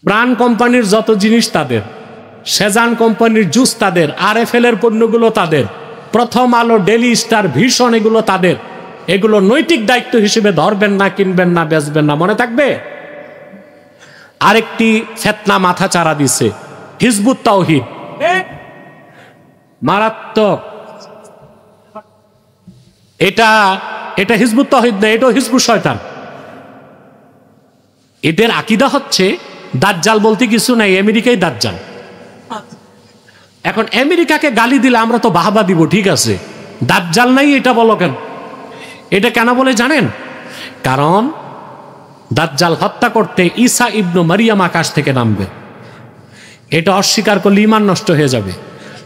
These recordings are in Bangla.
প্রাণ কোম্পানির যত জিনিস তাদের, সেজান কোম্পানির জুস তাদের, RFL এর পণ্যগুলো তাদের, প্রথম আলো, ডেলি স্টার, ভিশন এগুলো তাদের। এগুলো নৈতিক দায়িত্ব হিসেবে ধরবেন না, কিনবেন না, বেচবেন না, মনে থাকবে। আরেকটি ফিতনা মাথা চারা দিছে, হিজবুত তাওহীদ, মারাত্মক। এটা হিজবুত তাওহীদ না, এটা হিজবুত শয়তান। এদের আকীদা হচ্ছে দাজ্জাল বলতে কিছু নাই, আমেরিকাই দাজ্জাল। এখন আমেরিকাকে গালি দিলে আমরা তো বাহবা দিব, ঠিক আছে, দাজ্জাল নাই এটা বলো কেন? এটা কেন বলে জানেন? কারণ দাজ্জাল হত্যা করতে ঈসা ইবনু মারিয়াম আকাশ থেকে নামবে, এটা অস্বীকার করলে ঈমান নষ্ট হয়ে যাবে।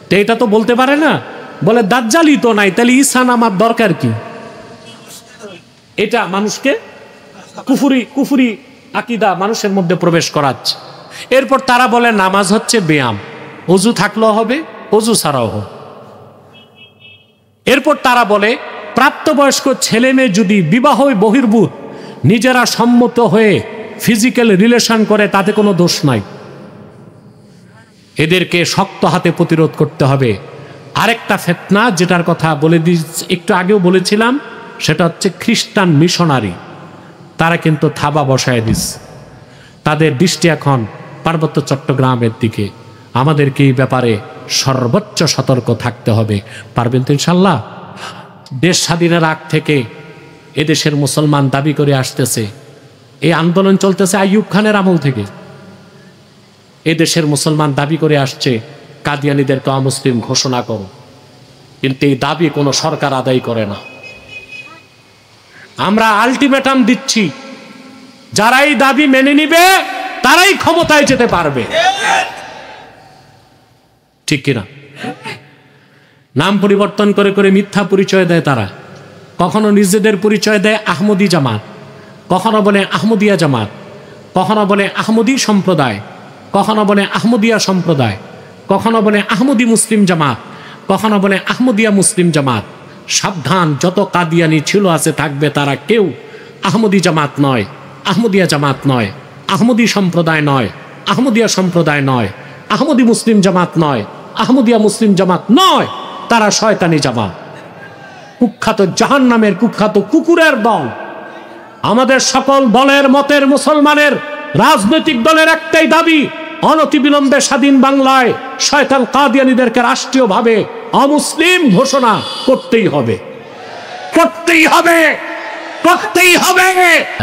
তো এটা তো বলতে পারে না, বলে দাজ্জালই তো নাই, তাহলে ঈসা নামার দরকার কি? এটা মানুষকে কুফরি আকীদা মানুষের মধ্যে প্রবেশ করাচ্ছে। এরপর তারা বলে নামাজ হচ্ছে ব্যায়াম, ওযু থাকলেও হবে, ওযু ছাড়াও হবে। এরপর তারা বলে প্রাপ্তবয়স্ক ছেলে মেয়ে যদি বিবাহ বহির্ভূত নিজেরা সম্মত হয়ে ফিজিক্যাল রিলেশন করে তাতে কোনো দোষ নাই। এদেরকে শক্ত হাতে প্রতিরোধ করতে হবে। আরেকটা ফিতনা যেটার কথা বলে একটু আগেও বলেছিলাম, সেটা হচ্ছে খ্রিস্টান মিশনারি। তারা কিন্তু থাবা বসায় দিচ্ছে, তাদের দৃষ্টি এখন পার্বত্য চট্টগ্রামের দিকে। আমাদেরকে এই ব্যাপারে সর্বোচ্চ সতর্ক থাকতে হবে। পারবেন তো ইনশাল্লাহ? দেশ স্বাধীনের আগ থেকে এদেশের মুসলমান দাবি করে আসতেছে, এই আন্দোলন চলতেছে আইয়ুব খানের আমল থেকে। এদেশের মুসলমান দাবি করে আসছে কাদিয়ানীদেরকে অমুসলিম ঘোষণা করো, কিন্তু এই দাবি কোনো সরকার আদায় করে না। আমরা আলটিমেটাম দিচ্ছি, যারা এই দাবি মেনে নিবে তারাই ক্ষমতায় যেতে পারবে, ঠিক কিনা? নাম পরিবর্তন করে করে মিথ্যা পরিচয় দেয় তারা। কখনো নিজেদের পরিচয় দেয় আহমদী জামাত, কখনো বলে আহমদিয়া জামাত, কখনো বলে আহমদী সম্প্রদায়, কখনো বলে আহমদিয়া সম্প্রদায়, কখনো বলে আহমদী মুসলিম জামাত, কখনো বলে আহমদিয়া মুসলিম জামাত। সাবধান, যত কাদিয়ানি ছিল আছে থাকবে, তারা কেউ আহমদী জামাত নয়, আহমদিয়া জামাত নয়, আহমদী সম্প্রদায় নয়, আহমদিয়া সম্প্রদায় নয়, আহমদী মুসলিম জামাত নয়, আহমদিয়া মুসলিম জামাত নয়, তারা শয়তানি জামাত, কুখ্যাত জাহান্নামের কুখ্যাত কুকুরের দল। আমাদের সকল দলের মতের মুসলমানের রাজনৈতিক দলের একটাই দাবি, অনতিবিলম্বে স্বাধীন বাংলায় শয়তান কাদিয়ানীদেরকে রাষ্ট্রীয়ভাবে অমুসলিম ঘোষণা করতেই হবে, করতেই হবে, করতেই হবে।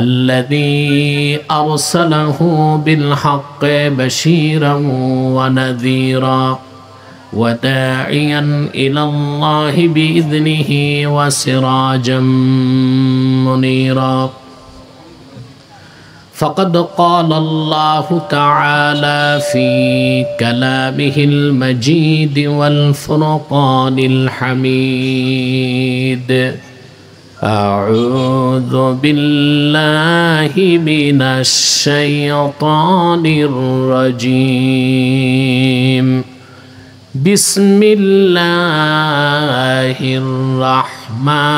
আল্লাযী আরসালাহু বিল হাক্কি বাশীরান ওয়া নাযীরা ওয়া দাঈয়ান ইলাল্লাহি বিইذনিহি ওয়া সিরাজাম মুনীরা। فقد قال الله تعالى في كلامه المجيد والفرقان الحميد: أعوذ بالله من الشيطان الرجيم. بسم الله الرحمن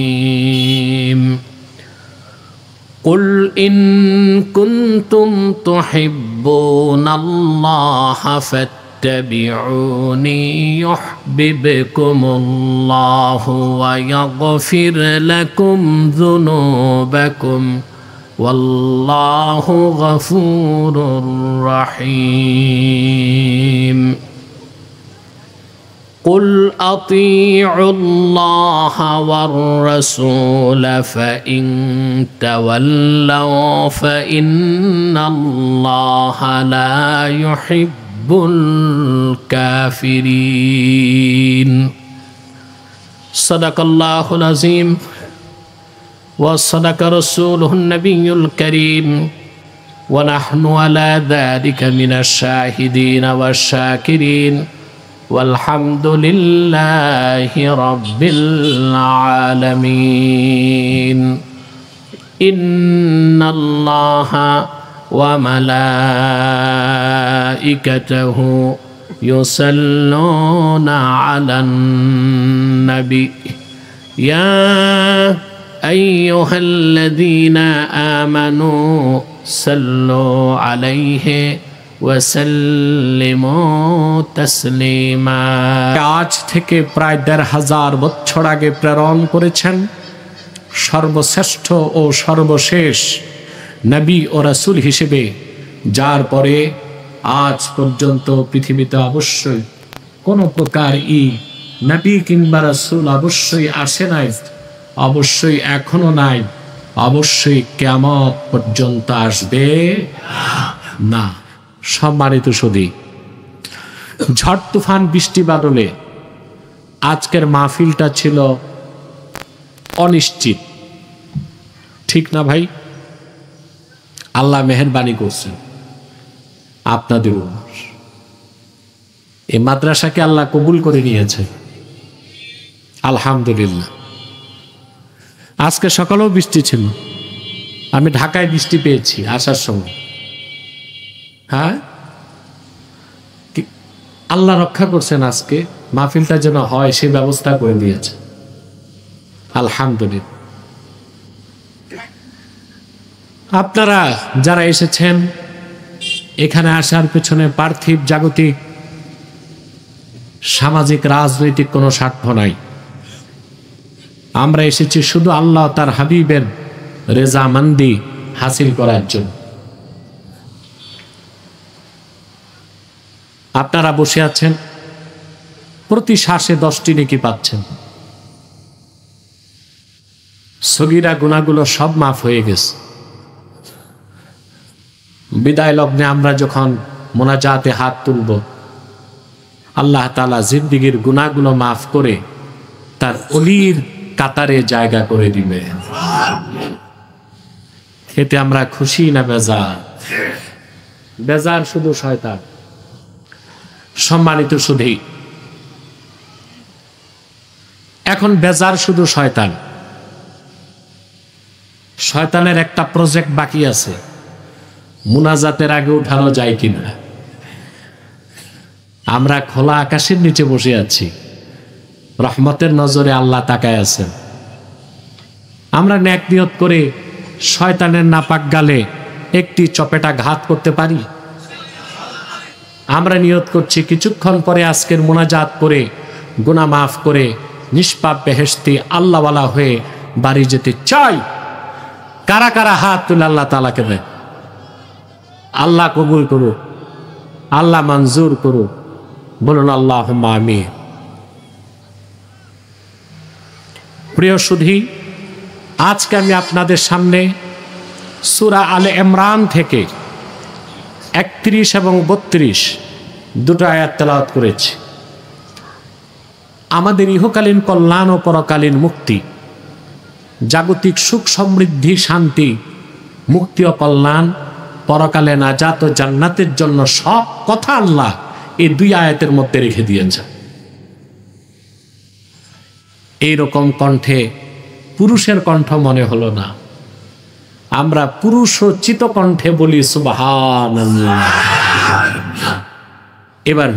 الرحيم. قل إن كنتم تحبون الله فاتبعوني يحببكم الله ويغفر لكم ذنوبكم والله غفور رحيم. قل أطيعوا الله والرسول فإن تولوا فإن الله لا يحب الكافرين. صدق الله العظيم وصدق رسوله النبي الكريم ونحن على ذلك من الشاهدين والشاكرين والحمد لله رب العالمين. إن الله وملائكته يصلون على النبي يا আইয়ুহাল্লাযীনা আমানু সাল্লু আলাইহি ওয়া সাল্লিমু তাসলিমা। আজ থেকে প্রায় ১৫০০ বছর আগে প্রেরণ করেছেন সর্বশ্রেষ্ঠ ও সর্বশেষ নবী ও রাসূল হিসেবে, যার পরে আজ পর্যন্ত পৃথিবীতে অবশ্যই কোনো প্রকার নবী কিংবা রাসূল অবশ্যই আসে নাই, অবশ্যই এখনো নাই, অবশ্যই কিয়ামত পর্যন্ত আসবে না। সম্মানিত সুধী, ঝড় তুফান বৃষ্টি বাদলে আজকের মাহফিলটা ছিল অনিশ্চিত, ঠিক না ভাই? আল্লাহ মেহেরবানি করছেন আপনাদের উপর। এই মাদ্রাসাকে আল্লাহ কবুল করে নিয়েছে, আলহামদুলিল্লাহ। আজকে সকালেও বৃষ্টি ছিল, আমি ঢাকায় বৃষ্টি পেয়েছি আসার সময়। হ্যাঁ, আল্লাহ রক্ষা করছেন, আজকে মাহফিলটা যেন হয় সেই ব্যবস্থা করে দিয়েছে, আলহামদুলিল্লাহ। আপনারা যারা এসেছেন, এখানে আসার পেছনে পার্থিব জাগতিক সামাজিক রাজনৈতিক কোনো স্বার্থ নাই। আমরা এসেছি শুধু আল্লাহ তার হাবিবের রেজামন্দি হাসিল করার জন্য। আপনারা বসে আছেন, প্রতি শ্বাসে 10টি নেকি পাচ্ছেন। সগীরা গুনাহগুলো সব মাফ হয়ে গেছে। বিদায় লগ্নে আমরা যখন মোনাজাতে হাত তুলব, আল্লাহ তাআলা জিন্দেগীর গুনাহগুলো মাফ করে তার ওলির কাতারে জায়গা করে দিবে। এতে আমরা খুশি না বেজার? বেজার শুধু শয়তান। সম্মানিত সুধী, এখন বেজার শুধু শয়তান। শয়তানের একটা প্রজেক্ট বাকি আছে, মুনাজাতের আগে উঠানো যায় কিনা। আমরা খোলা আকাশের নিচে বসে আছি, রহমতের নজরে আল্লাহ তাকায় আছেন। আমরা নেক নিয়ত করে শয়তানের নাপাক গালে একটি চপেটা ঘাত করতে পারি? আমরা নিয়ত করছি কিছুক্ষণ পরে আজকের মুনাজাত করে গুনাহ মাফ করে নিষ্পাপ বেহেশতি আল্লাহওয়ালা হয়ে বাড়ি যেতে চাই। কারা কারা হাত তুলে আল্লাহ তাআলাকে দেয়? আল্লাহ কবুল করুক, আল্লাহ মঞ্জুর করুক, বলুন আল্লাহুম্মা আমিন। প্রিয় সুধী, আজকে আমি আপনাদের সামনে সূরা আলে ইমরান থেকে 31 এবং 32 দুটো আয়াত তেলাওয়াত করেছি। আমাদের ইহকালীন কল্যাণ ও পরকালীন মুক্তি, জাগতিক সুখ সমৃদ্ধি শান্তি, মুক্তি ও কল্যাণ, পরকালে নাজাত ও জান্নাতের জন্য সব কথা আল্লাহ এই 2 আয়াতের মধ্যে রেখে দিয়েছে। এইরকম কণ্ঠে পুরুষের কণ্ঠ মনে হলো না, আমরা পুরুষোচিত কণ্ঠে বলি সুবহানাল্লাহ। এবার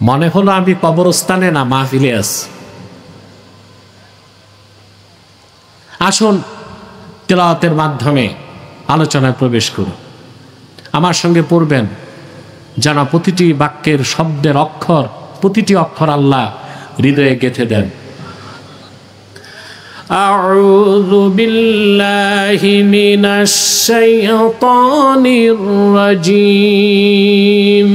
মনে হলো আমি কবরস্থানে না মাহফিলে আছি। আসুন তেলাওয়াতের মাধ্যমে আলোচনায় প্রবেশ করুন। আমার সঙ্গে পড়বেন, যেন প্রতিটি বাক্যের শব্দের অক্ষর, প্রতিটি অক্ষর আল্লাহ হৃদয়ে গেঁথে দেন। আউযু বিল্লাহি মিনাশ শাইতানির রাজীম।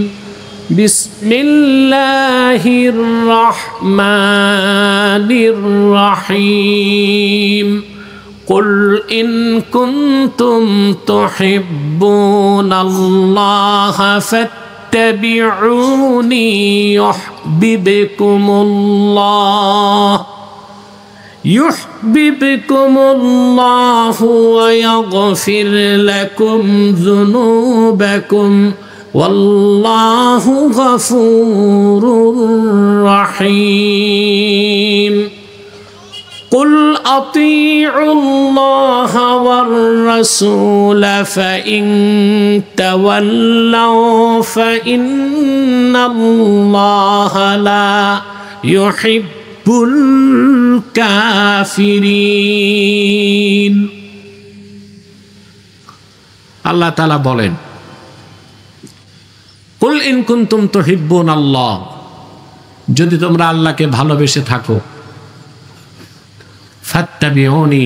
বিসমিল্লাহির রহমানির রহিম। কুল ইন কুনতুম তুহিব্বুনাল্লাহা ফাত্তাবিউনি ইউহিব্বুকুমুল্লাহ ইউহিব্বুকুমুল্লাহু ওয়া ইয়াগফির লাকুম যুনুবাকুম ওয়াল্লাহু গফুরুর রহিম। قل أطيعوا الله والرسول فإن تولوا فإن الله لا يحب ইউহিব্বুল কাফিরিন। আল্লাহ তাআলা বলেন, কুল ইন কুনতুম তুহিব্বুনাল্লাহ, যদি তোমরা আল্লাহকে ভালোবেসে থাকো, ফাত্তাবিউনি,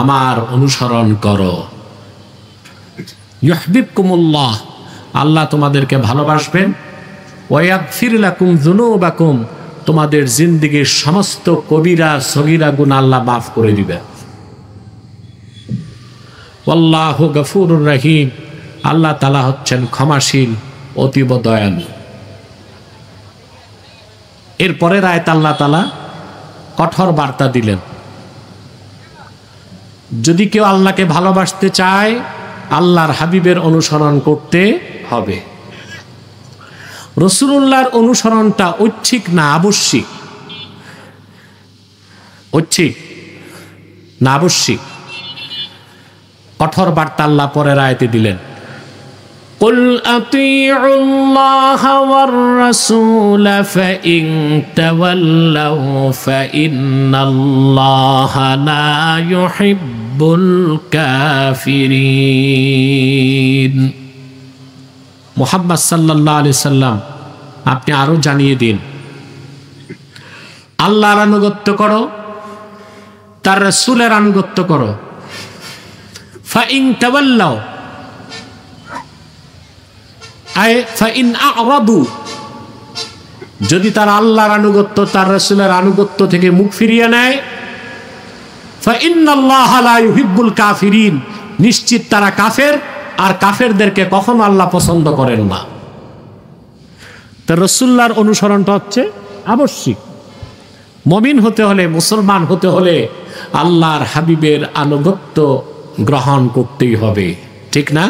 আমার অনুসরণ করো, ইউহিব্বুকুমুল্লাহ, আল্লাহ তোমাদেরকে ভালোবাসবেন, ওয়া ইয়াগফির লাকুম যুনুবাকুম, তোমাদের জিন্দেগীর সমস্ত কবিরা সগীরা গুনাহ আল্লাহ মাফ করে দিবেন। ওয়াল্লাহু গফুরুর রহিম, আল্লাহ তাআলা হচ্ছেন ক্ষমাশীল, অতীব দয়ালু। এরপরের আয়াত আল্লাহ তাআলা কঠোর বার্তা দিলেন, যদি কেউ আল্লাহকে ভালোবাসতে চায় আল্লাহর হাবিবের অনুসরণ করতে হবে। রাসূলুল্লাহর অনুসরণটা ঐচ্ছিক না আবশ্যিক? ঐচ্ছিক না আবশ্যিক? কঠোর বার্তা আল্লাহ পরের আয়াতে দিলেন, কুল আতিউল্লাহ ওয়ার রাসূল ফাইন তাওয়াল্লাউ ফাইন্নাল্লাহা লা ইউহিব্বুল কাফিরিন। মুহাম্মদ সাল্লাল্লাহু আলাইহি সাল্লাম, আপনি আরো জানিয়ে দিন, আল্লাহর আনুগত্য করো, তার রাসূলের আনুগত্য করো। ফাইন তাওয়াল্লাউ, ফাইন আ'রাদু, যদি তারা আল্লাহর আনুগত্য তার রাসূলের আনুগত্য থেকে মুখ ফিরিয়ে নেয়, ফাইন্নাল্লাহা লা ইউহিব্বুল কাফিরিন, নিশ্চিত তারা কাফের, আর কাফেরদেরকে কখনো আল্লাহ পছন্দ করেন না। তার রাসূলুল্লাহর অনুসরণটা হচ্ছে আবশ্যিক। মুমিন হতে হলে, মুসলমান হতে হলে আল্লাহর হাবিবের আনুগত্য গ্রহণ করতেই হবে, ঠিক না?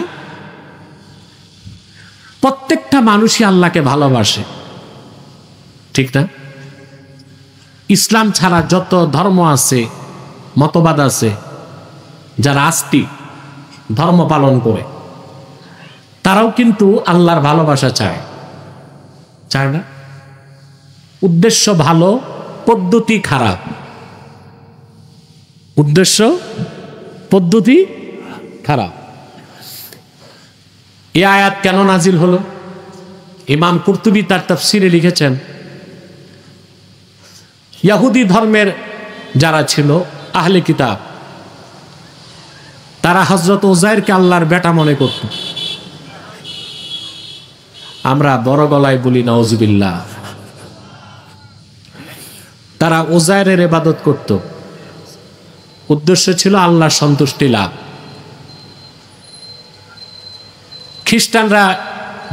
প্রত্যেকটা মানুষই আল্লাহকে ভালোবাসে, ঠিক না? ইসলাম ছাড়া যত ধর্ম আছে, মতবাদ আছে, যারা আস্তিক ধর্ম পালন করে, তারাও কিন্তু আল্লাহর ভালোবাসা চায়, চায় না? উদ্দেশ্য ভালো, পদ্ধতি খারাপ। উদ্দেশ্য, পদ্ধতি খারাপ। এই আয়াত কেন নাজিল হলো? ইমাম কুরতুবী তার তাফসিরে লিখেছেন, ইহুদি ধর্মের যারা ছিল আহলে কিতাব, তারা হযরত উযাইরকে আল্লাহর বেটা মনে করত। আমরা বড় গলায় বলি নাউজুবিল্লাহ। তারা উযাইরের ইবাদত করত, উদ্দেশ্য ছিল আল্লাহর সন্তুষ্টি লাভ। খ্রিস্টানরা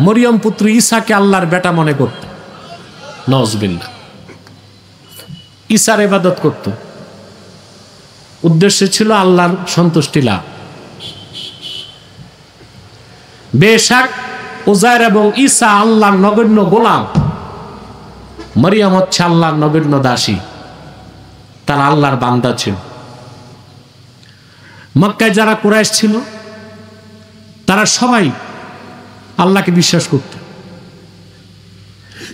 মরিয়ম পুত্র ঈসাকে আল্লাহর বেটা মনে করত, নাউজুবিল্লাহ। ঈসার ইবাদত করত, উদ্দেশ্য ছিল আল্লাহর সন্তুষ্টি লাভ। বেশক উযাইর এবং ঈসা আল্লাহর নগণ্য গোলাম, মরিয়ম হচ্ছে আল্লাহর নগণ্য দাসী, তারা আল্লাহর বান্দা ছিল। মক্কায় যারা কুরাইশ ছিল তারা সবাই আল্লাহকে বিশ্বাস করত।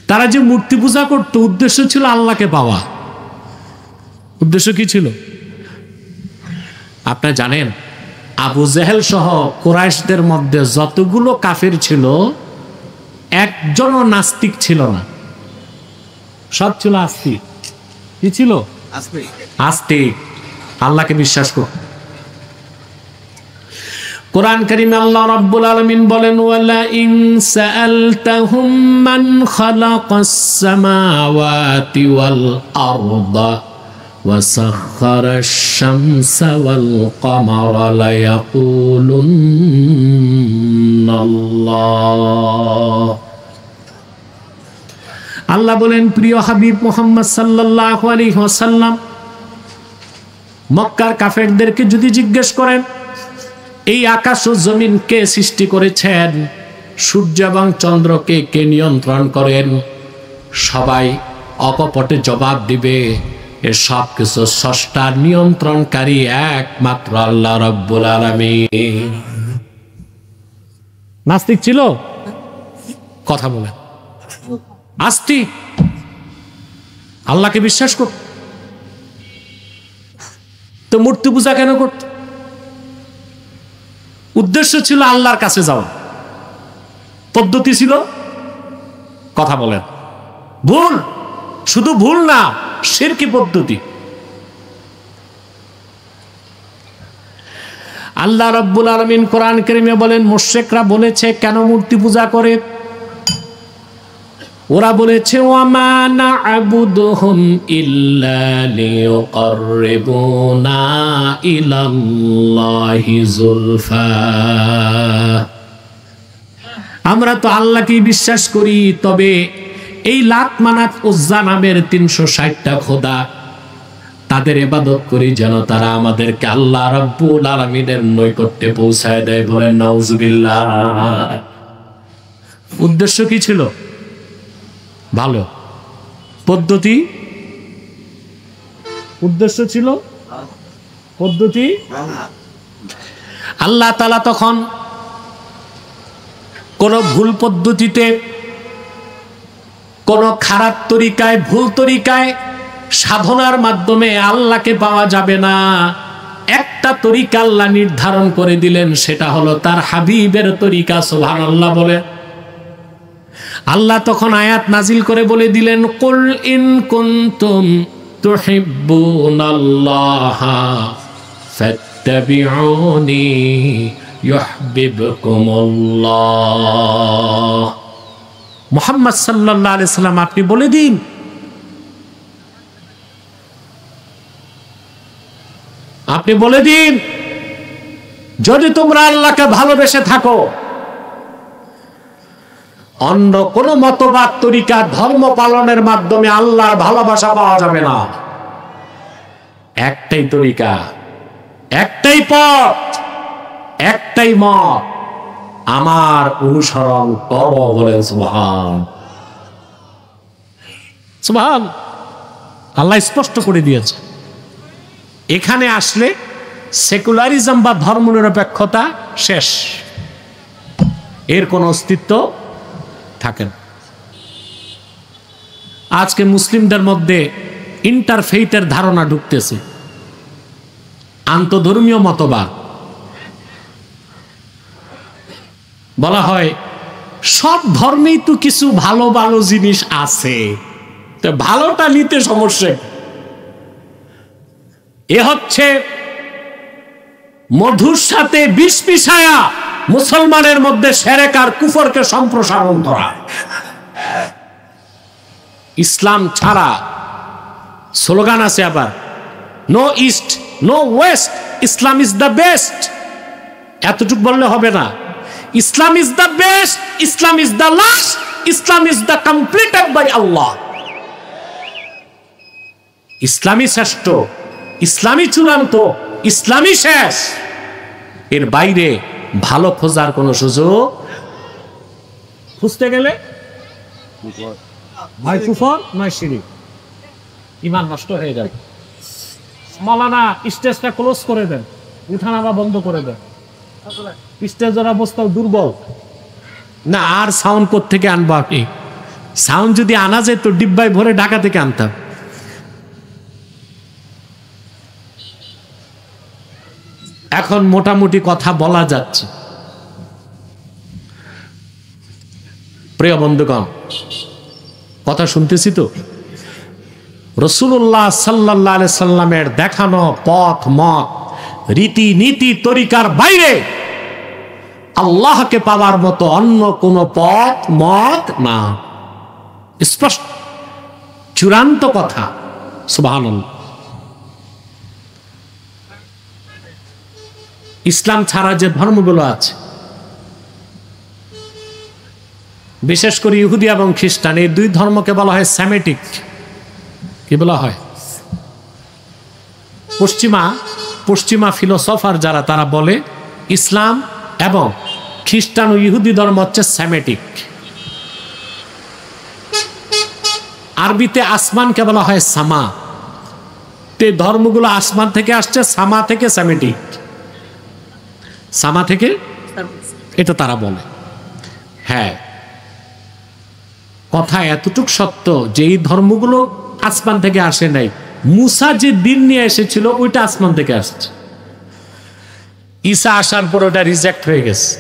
তারা যে মূর্তি পূজা করত, উদ্দেশ্য ছিল আল্লাহকে পাওয়া। উদ্দেশ্য কি ছিল? আপনারা জানেন, আবু জেহেল সহ কুরাইশদের মধ্যে যতগুলো কাফের ছিল, একজনও নাস্তিক ছিল না, সব ছিল আস্তিক। কি ছিল? আস্তিক, আল্লাহকে বিশ্বাস করত। কোরআন কারীমে আল্লাহ রাব্বুল আলামিন বলেন, ওয়ালা ইন সাআলতাহুম মান খালাকাস সামাওয়াতি ওয়াল আরদা ওয়া সাখারাশ শামসা ওয়াল কমারা লা ইয়াকুলুন্নাল্লাহ। আল্লাহ বলেন, প্রিয় হাবিব মুহাম্মদ সাল্লাল্লাহু আলাইহি ওয়াসাল্লাম, মক্কার কাফেরদেরকে যদি জিজ্ঞেস করেন এই আকাশ ও জমিন কে সৃষ্টি করেছেন, সূর্য এবং চন্দ্রকে কে নিয়ন্ত্রণ করেন, সবাই অকপটে জবাব দিবে এ সব কিছু স্রষ্টার নিয়ন্ত্রণকারী একমাত্র আল্লাহ রাব্বুল আলামিন। নাস্তিক ছিল? কথা বলেন। আস্তিক। আল্লাহকে বিশ্বাস করত। তো মূর্তি পূজা কেন করত? উদ্দেশ্য ছিল আল্লাহর কাছে যাওয়া। পদ্ধতি ছিল, কথা বলেন, ভুল। শুধু ভুল না, শিরকি পদ্ধতি। আল্লাহ রাব্বুল আলামিন কোরআন কারীমে বলেন, মুশরিকরা বলেছে কেন মূর্তি পূজা করে? ওরা বলেছে ওয়ামা না'বুদুহুম ইল্লা লিয়ুকাররিবুনা ইলাল্লাহি যুলফা। আমরা তো আল্লাহকে বিশ্বাস করি, তবে এই লাত, মানাত, উজ্জা নামের 360টা খোদা, তাদের ইবাদত করি যেন তারা আমাদেরকে আল্লাহ রাব্বুল আলামিনের নৈকট্যে পৌঁছায় দেয়। বলেন নাউজুবিল্লাহ। উদ্দেশ্য কি ছিল? ভালো। পদ্ধতি, উদ্দেশ্য ছিল পদ্ধতি। আল্লাহ তাআলা তখন কোন ভুল পদ্ধতিতে, কোন খারাপ তরিকায়, ভুল তরিকায় সাধনার মাধ্যমে আল্লাহকে পাওয়া যাবে না। একটা তরিকা আল্লাহ নির্ধারণ করে দিলেন, সেটা হলো তার হাবিবের তরিকা। সুবহানাল্লাহ বলে। আল্লাহ তখন আয়াত নাজিল করে বলে দিলেন, কুল ইন কুনতুম তুহিব্বুনাল্লাহা ফাত্তাবিউনি ইউহিব্বুকুমুল্লাহ। মুহাম্মদ সাল্লাল্লাহু আলাইহি সাল্লাম আপনি বলে দিন, আপনি বলে দিন, যদি তোমরা আল্লাহকে ভালোবেসে থাকো, অন্য কোন মতবাদ, তরিকা, ধর্ম পালনের মাধ্যমে আল্লাহর ভালোবাসা পাওয়া যাবে না। একটাই তরিকা, একটাই পথ, একটাই মত, আমার অনুসরণ করো। বলেন সুবহান। সুবহান। আল্লাহ স্পষ্ট করে দিয়েছে। এখানে আসলে সেকুলারিজম বা ধর্মনিরপেক্ষতা শেষ, এর কোনো অস্তিত্ব থাকে না। আজকে মুসলিমদের মধ্যে ইন্টারফেইথের ধারণা ঢুকতেছে, আন্তধর্মীয় মতবাদ। বলা হয় সব ধর্মেই তো কিছু ভালো ভালো জিনিস আছে, তো ভালোটা নিতে সমস্যা। এ হচ্ছে মধুর সাথে বিষ মিশায়া মুসলমানের মধ্যে শিরক আর কুফরকে সম্প্রসারণ করা। ইসলাম ছাড়া স্লোগান আছে আবার, no east no west, Islam is the best. এতটুকু বললে হবে না। Islam is the best, Islam is the last, Islam is the completed by Allah. ইসলামই শ্রেষ্ঠ, ইসলামই চূড়ান্ত, ইসলামই শেষ। এর বাইরে ভালো খোঁজার কোন সুযোগ, খুঁজতে গেলে হয় কুফর নয় শিরক, ঈমান নষ্ট হয়ে যাবে। মাওলানা স্টেজটা ক্লোজ করে দেন, উঠানামা বন্ধ করে দেন। স্টেজের অবস্থা দুর্বল না, আর সাউন্ড কোত্থেকে আনবো আপনি? সাউন্ড যদি আনা যেত ডিব্বায় ভরে ঢাকা থেকে আনতাম। এখন মোটামুটি কথা বলা যাচ্ছে। প্রিয় বন্ধুগণ, কথা শুনতেছি তো? রাসূলুল্লাহ সাল্লাল্লাহু আলাইহি সাল্লামের দেখানো পথ, মত, রীতি, নীতি, তরিকার বাইরে আল্লাহকে পাওয়ার মতো অন্য কোন পথ, মত না। স্পষ্ট, চূড়ান্ত কথা। সুবহানাল্লাহ। ইসলাম ছাড়া যে ধর্মগুলো আছে, বিশেষ করে ইহুদি এবং খ্রিস্টান, এই দুই ধর্মকে বলা হয় সেমেটিক। কি বলা হয়? পশ্চিমা ফিলোসফার যারা, তারা বলে ইসলাম এবং খ্রিস্টান ও ইহুদি ধর্ম হচ্ছে সেমেটিক। আরবিতে আসমানকে বলা হয় সামা। এই ধর্মগুলো আসমান থেকে আসছে, সামা থেকে সেমেটিক। সামা থেকে, এটা তারা বলে। হ্যাঁ, কথা এতটুক সত্য যে এই ধর্মগুলো আসমান থেকে আসে নাই, মুসা যে দিন নিয়ে এসেছিল ওইটা আসমান থেকে আসছে। ঈসা আসার পর ওটা রিজেক্ট হয়ে গেছে।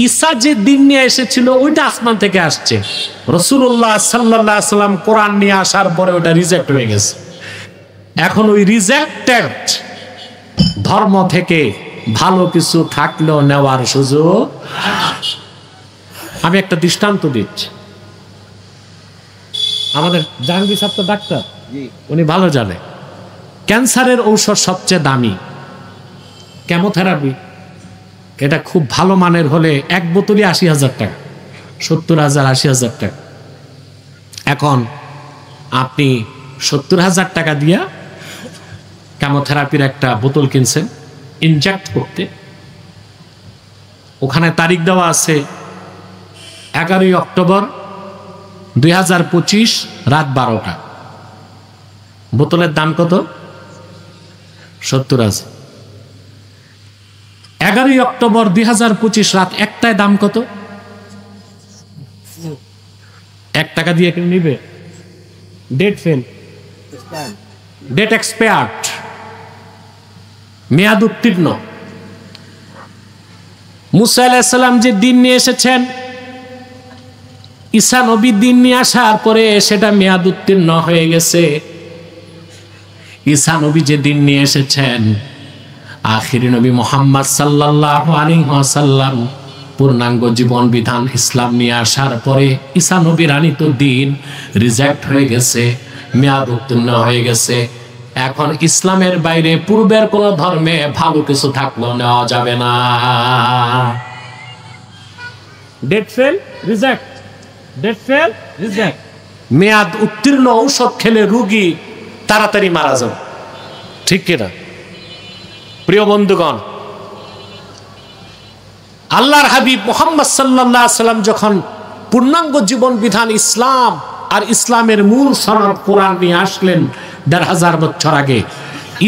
ঈসা যে দিন নিয়ে এসেছিল ওইটা আসমান থেকে আসছে, রাসূলুল্লাহ সাল্লাল্লাহু আলাইহি সাল্লাম কোরআন নিয়ে আসার পরে ওটা রিজেক্ট হয়ে গেছে। এখন ওই রিজেক্টেড ধর্ম থেকে ভালো কিছু থাকলেও নেওয়ার সুযোগ। আমি একটা দৃষ্টান্ত দিচ্ছি। আমাদের জাহাঙ্গীর সাহেব তো ডাক্তার, উনি ভালো জানে ক্যান্সারের ঔষধ সবচেয়ে দামি কেমোথেরাপি। এটা খুব ভালো মানের হলে এক বোতলই ৮০,০০০ টাকা, ৭০,০০০, ৮০,০০০ টাকা। এখন আপনি ৭০,০০০ টাকা দিয়া কেমোথেরাপির একটা বোতল কিনছেন ইনজেক্ট করতে। ওখানে তারিখ দেওয়া আছে 11ই অক্টোবর 2025 রাত 12টা। বোতলের দাম কত? ৭০,০০০। 11ই অক্টোবর 2025 রাত 1টায় দাম কত? 1 টাকা দিয়ে কেউ নিবে? ডেট ফেল, ডেট এক্সপায়ার্ড, মেয়াদ উত্তীর্ণ। মুসা আলাইহিস সালাম যে দিন নিয়ে এসেছেন, ঈসা নবী দিন নিয়ে আসার পরে সেটা মেয়াদ উত্তীর্ণ হয়ে গেছে। ঈসা নবী যে দিন নিয়ে এসেছেন, আখিরি নবী মুহাম্মদ সাল্লাল্লাহু আলাইহি ওয়াসাল্লাম পূর্ণাঙ্গ জীবন বিধান ইসলাম নিয়ে আসার পরে ঈসা নবীর আনিত দিন রিজেক্ট হয়ে গেছে, মেয়াদ উত্তীর্ণ হয়ে গেছে। এখন ইসলামের বাইরে পূর্বের কোন ধর্মে ভালো কিছু থাকলেও নেওয়া যাবে না। Date fail, reject, date fail, reject. মেয়াদ উত্তীর্ণ ঔষধ খেলে রোগী তাড়াতাড়ি মারা যাবে, ঠিক কিনা? প্রিয় বন্ধুগণ, আল্লাহর হাবিব মুহাম্মদ সাল্লাল্লাহু আলাইহি সাল্লাম যখন পূর্ণাঙ্গ জীবন বিধান ইসলাম আর ইসলামের মূল সনদ কোরআন নিয়ে আসলেন ১৫০০ বছর আগে,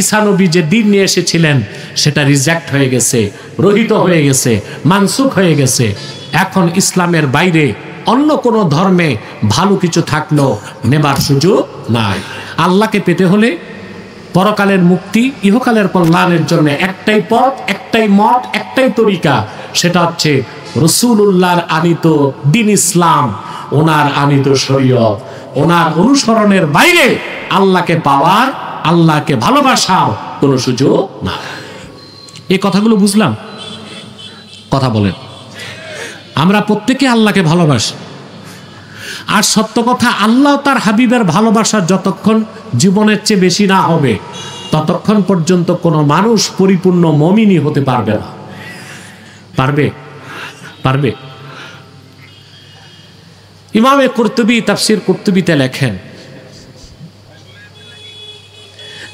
ঈসা নবী যে দিন নিয়ে এসেছিলেন সেটা রিজেক্ট হয়ে গেছে, রহিত হয়ে গেছে, মানসুখ হয়ে গেছে। এখন ইসলামের বাইরে অন্য কোন ধর্মে ভালো কিছু থাকলেও নেবার সুযোগ নাই। আল্লাহকে পেতে হলে পরকালের মুক্তি, ইহকালের কল্যাণের জন্য একটাই পথ, একটাই মত, একটাই তরিকা, সেটা হচ্ছে রাসূলুল্লাহর আনিত দ্বীন ইসলাম, ওনার আনিত শরীয়ত। ওনার অনুসরণের বাইরে আল্লাহকে পাওয়ার, আল্লাহকে ভালোবাসার কোনো সুযোগ না। এই কথাগুলো বুঝলাম? কথা বলেন। আমরা প্রত্যেকে আল্লাহকে ভালোবাসি, আর সত্য কথা, আল্লাহ তার হাবিবের ভালোবাসা যতক্ষণ জীবনের চেয়ে বেশি না হবে ততক্ষণ পর্যন্ত কোনো মানুষ পরিপূর্ণ মুমিনই হতে পারবে না। পারবে? পারবে? ইমামে কুরতুবী তাফসীর কুরতুবীতে লেখেন,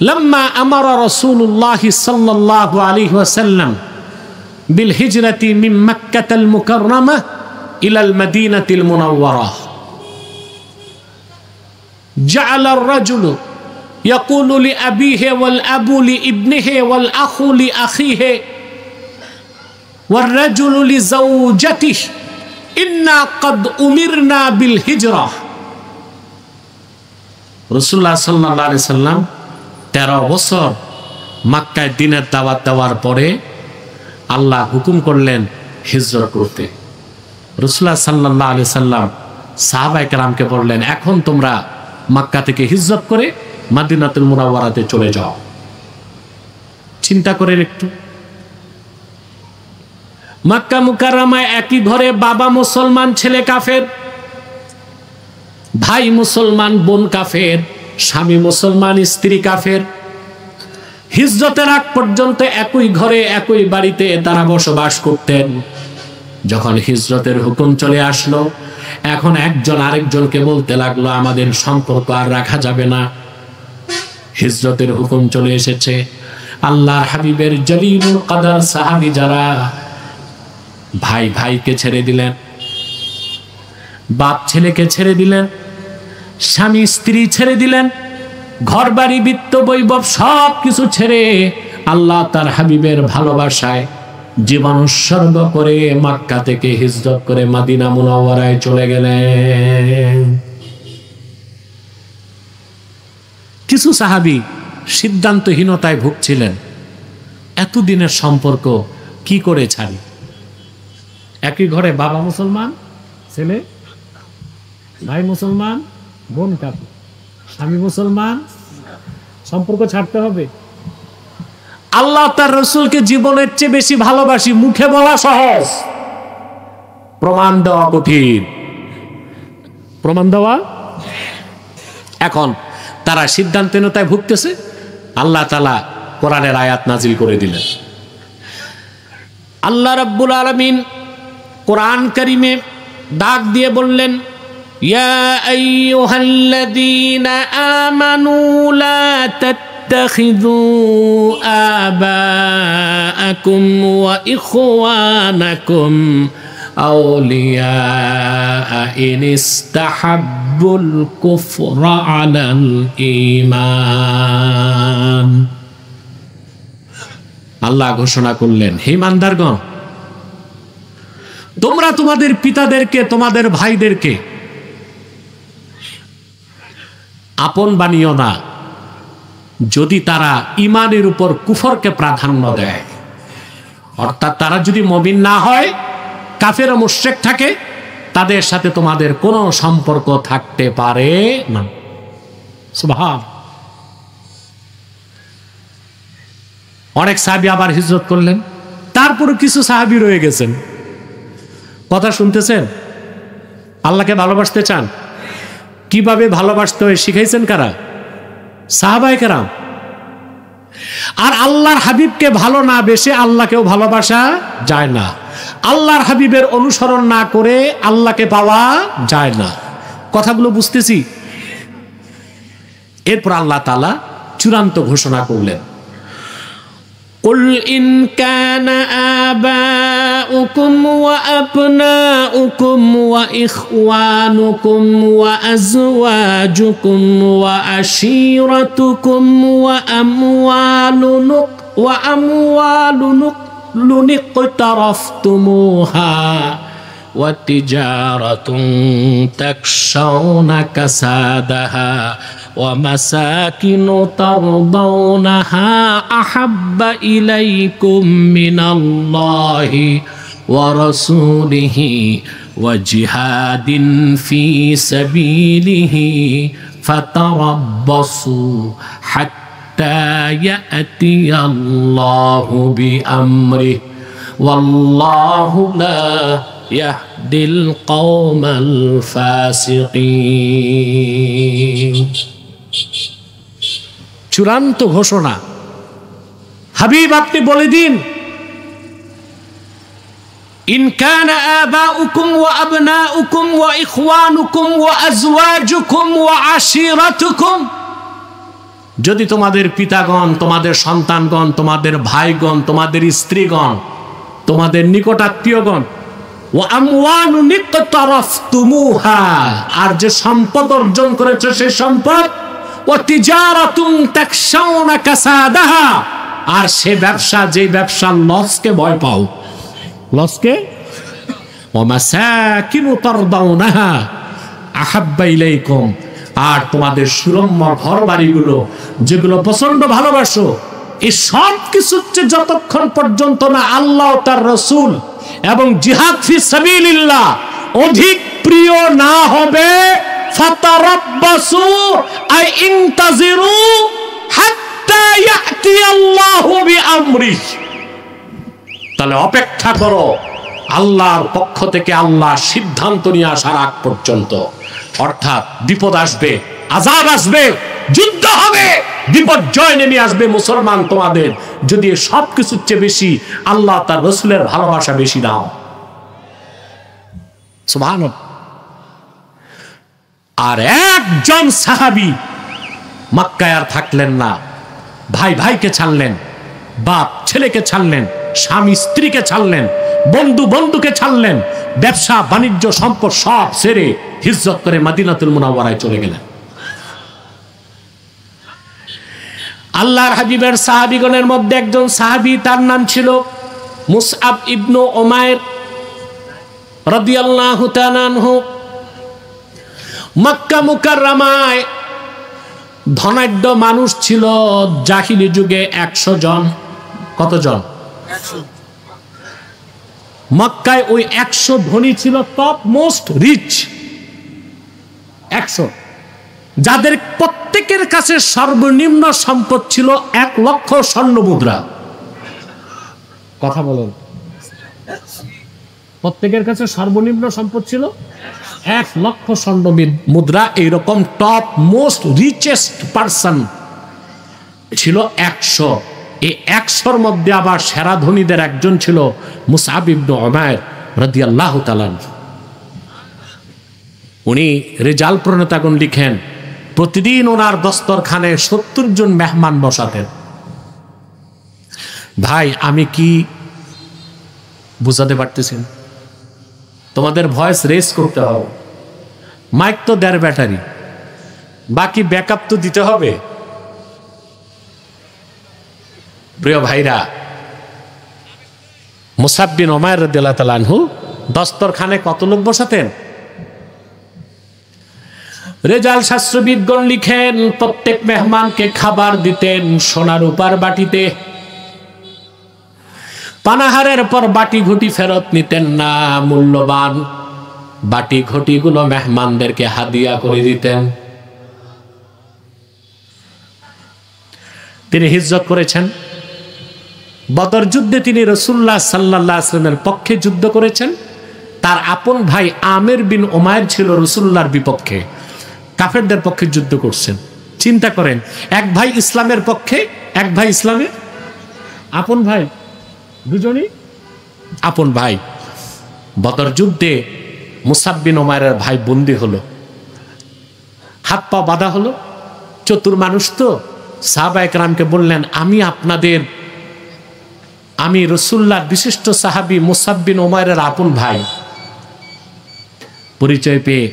লাম্মা আমারা রাসূলুল্লাহ সাল্লাল্লাহু আলাইহি ওয়াসাল্লাম বিল হিজরাতি মিন মক্কাতাল মুকাররামাহ ইলাল মদিনাতিল মুনাওয়ারাহ জাআলা আর-রাজুলু ইয়াকুলু লিআবিহি ওয়াল আবু লিইবনিহি ওয়াল আখু লিআখিহি ওয়ার রাজুলু লিজাওজাতিহি ইন্না ক্বাদ উমিরনা বিল হিজরাহ। রাসূলুল্লাহ সাল্লাল্লাহু আলাইহি সাল্লাম 13 বছর মক্কায় দ্বীনের দাওয়াত দেওয়ার পরে আল্লাহ হুকুম করলেন হিজরত করতে। রাসূলুল্লাহ সাল্লাল্লাহু আলাইহি সাল্লাম সাহাবায়ে কেরামকে বললেন, এখন তোমরা মক্কা থেকে হিজরত করে মদিনাতুল মুনাওয়ারাতে চলে যাও। চিন্তা করেন একটু, মক্কা মুকাররমায় একই ঘরে বাবা মুসলমান, ছেলে কাফের, ভাই মুসলমান, বোন কাফের, স্বামী মুসলমান, স্ত্রী কাফের। হিজরতের আগ পর্যন্ত একই ঘরে একই বাড়িতে তারা বসবাস করতেন। যখন হিজরতের হুকুম চলে আসলো, এখন একজন আরেকজনকে বলতে লাগলো, আমাদের সম্পর্ক আর রাখা যাবে না, হিজরতের হুকুম চলে এসেছে। আল্লাহর হাবিবের জলিলুল কদর সাহাবী যারা, ভাই ভাইকে ছেড়ে দিলেন, বাপ ছেলেকে ছেড়ে দিলেন, স্বামী স্ত্রী ছেড়ে দিলেন, ঘর বাড়ি বিত্ত বৈভব সব কিছু ছেড়ে আল্লাহ তার হাবিবের ভালোবাসায় জীবন উৎসর্গ করে মক্কা থেকে হিজরত করে মদিনা মুনাওয়ারায় চলে গেলেন। কিছু সাহাবী সিদ্ধান্তহীনতায় ভুগছিলেন, এতদিনের সম্পর্ক কি করে ছাড়ি। একই ঘরে বাবা মুসলমান, ছেলে ভাই মুসলমান, বোন কাকু, স্বামী মুসলমান, সম্পর্ক ছাড়তে হবে। আল্লাহ তার রসুলকে জীবনের চেয়ে বেশি ভালোবাসি, মুখে বলা সহজ, প্রমাণ দেওয়া কঠিন। প্রমাণ দেওয়া, এখন তারা সিদ্ধান্তহীনতায় ভুগতেছে, আল্লাহ তাআলা কোরআনের আয়াত নাজিল করে দিলেন। আল্লাহ রাব্বুল আলামিন কোরআন কারীমে ডাক দিয়ে বললেন, ইয়া আইয়ুহাল্লাযীনা আমানু লা তাত্তাখিযু আবাআকুম ওয়া ইখওয়ানাকুম আউলিয়া ইন ইস্তাহাব্বুল কুফরা আলাল ঈমান। আল্লাহ ঘোষণা করলেন, হে ইমানদারগণ, তোমরা তোমাদের পিতাদেরকে, তোমাদের ভাইদেরকে আপন বানিও না যদি তারা ঈমানের উপর কুফরকে প্রাধান্য দেয়। অর্থাৎ তারা যদি মুমিন না হয়, কাফের ও মুশরিক থাকে, তাদের সাথে তোমাদের কোনো সম্পর্ক থাকতে পারে না। সুবহান। অনেক সাহাবী আবার হিজরত করলেন, তারপরে কিছু সাহাবী রয়ে গেছেন। কথা শুনতেছেন? আল্লাহকে ভালোবাসতে চান? কিভাবে ভালোবাসতে হয় শিখাইছেন কারা? সাহাবায়ে কেরাম। আর আল্লাহর হাবিবকে ভালো না বেশে আল্লাহকেও ভালোবাসা যায় না। আল্লাহর হাবিবের অনুসরণ না করে আল্লাহকে পাওয়া যায় না। কথাগুলো বুঝতেছি? এরপর আল্লাহ তাআলা চূড়ান্ত ঘোষণা করলেন, قل إن كان آباؤكم وأبناؤكم وإخوانكم وأزواجكم وعشيرتكم وأموال اقترفتموها وتجارة تخشون كسادها ومساكن ترضونها أحب إليكم من الله ورسوله وجهاد في سبيله فتربصوا حتى يأتي الله بأمره والله لا يهدي القوم الفاسقين। চূড়ান্ত ঘোষণা। হাবিব আপনি বলে দিন, ইন কানা আবাউকুম ওয়া আবনাউকুম ওয়া ইখওয়ানুকুম ওয়া আজওয়াজুকুম ওয়া আশিরাতুকুম, যদি তোমাদের পিতাগণ, তোমাদের সন্তানগণ, তোমাদের ভাইগণ, তোমাদের স্ত্রীগণ, তোমাদের নিকটাত্মীয়গণ, ওয়া আমওয়ালুন ইকতারাফতুমুহা, আর যে সম্পদ অর্জন করেছে সেই সম্পদ, ওয়া তিজারাতুন তাকশাউনা কাসাদাহা, আর সে ব্যবসা, যে ব্যবসার লসকে ভয় পাও, লসকে, ওয়া মাসাকিনু তারদাউনাহা আহাব্বা ইলাইকুম, আর তোমাদের সুরম্য ঘর বাড়িগুলো যেগুলো প্রচন্ড ভালোবাসো, এই সব কিছু যতক্ষণ পর্যন্ত না আল্লাহ তার রাসূল এবং জিহাদ ফি সাবিলিল্লাহ অধিক প্রিয় না হবে, ফাতারাব্বাসু আই ইনতাজিরু হাত্তা ইয়াতি আল্লাহু বিআমরিহি, তাহলে অপেক্ষা করো আল্লাহর পক্ষ থেকে আল্লাহ সিদ্ধান্ত নিয়ে আসার আগ পর্যন্ত। অর্থাৎ বিপদ আসবে, আযাব আসবে, যুদ্ধ হবে, বিপর্যয় নেমে আসবে মুসলমান তোমাদের, যদি সব কিছুর চেয়ে বেশি আল্লাহ তার রাসূলের ভালোবাসা বেশি নাও। সুবহানাল্লাহ। আর একজন সাহাবী মক্কায় আর থাকলেন না, ভাই ভাইকে ছাড়লেন, বাপ ছেলেকে ছাড়লেন, স্বামী স্ত্রীকে ছাড়লেন, বন্ধু বন্ধুকে ছাড়লেন, ব্যবসা বাণিজ্য সম্পদ সব ছেড়ে হিজরত করে মদিনাতুল মুনাওয়ারায় চলে গেলেন। আল্লাহর হাবিবের সাহাবীগণের মধ্যে একজন সাহাবী, তার নাম ছিল মুসআব ইবনু উমাইর রাদিয়াল্লাহু তাআলা আনহু। মক্কা মুকাররমায় ধনাঢ্য মানুষ ছিল জাহিলি যুগে 100 জন। কতজন? মক্কায় ওই 100 ধনী ছিল টপ মোস্ট রিচ 100, যাদের প্রত্যেকের কাছে সর্বনিম্ন সম্পদ ছিল 1 লক্ষ স্বর্ণ মুদ্রা। কথা বলুন, প্রত্যেকের কাছে সর্বনিম্ন সম্পদ ছিল 1 লক্ষ স্বর্ণ মুদ্রা। এইরকম টপ মোস্ট রিচেস্ট পারসন ছিল 100। এই 100-র মধ্যে আবার সেরা ধনীদের একজন ছিল মুসআব ইবনে উমাইর রাদিয়াল্লাহু তাআলা। উনি রিজাল প্রণেতাগণ লিখেন, প্রতিদিন ওনার দস্তরখানে 70 জন মেহমান বসাতেন। ভাই আমি কি বুঝাতে পারতেছেন? তোমাদের ভয়েস রেস করতে হবে, মাইক তো 1.5 ব্যাটারি, বাকি ব্যাকআপ তো দিতে হবে। প্রিয় ভাইরা, মুসআব বিন উমাইর রাদিয়াল্লাহু তাআলা আনহু দস্তরখানে কত লোক বসাতেন? রেজাল শাস্ত্রবিদগণ লিখেন, প্রত্যেক মেহমানকে খাবার দিতেন সোনার রূপার বাটিতে। পানাহারের পর বাটি ঘটি ফেরত নিতেন না, মূল্যবান বাটি ঘটিগুলো মেহমানদেরকে হাদিয়া করে দিতেন। তিনি হিজরত করেছেন, বদর যুদ্ধে তিনি রাসূলুল্লাহ সাল্লাল্লাহু আলাইহি ওয়াসাল্লামের পক্ষে যুদ্ধ করেছেন। তার আপন ভাই আমির বিন উমাইর ছিল রাসূলুল্লাহর বিপক্ষে, কাফেরদের পক্ষে যুদ্ধ করছেন। চিন্তা করেন, এক ভাই ইসলামের পক্ষে, এক ভাই ইসলামের আপন ভাই, দুজনই আপন ভাই। বদর যুদ্ধে মুসআব বিন উমাইরের ভাই বন্দী হলো, হাত পা বাঁধা হলো। চতুর মানুষ তো, সাহাবায়ে কেরামকে বললেন, আমি রাসূলুল্লাহর বিশিষ্ট সাহাবী মুসআব বিন উমাইরের আপন ভাই। পরিচয় পেয়ে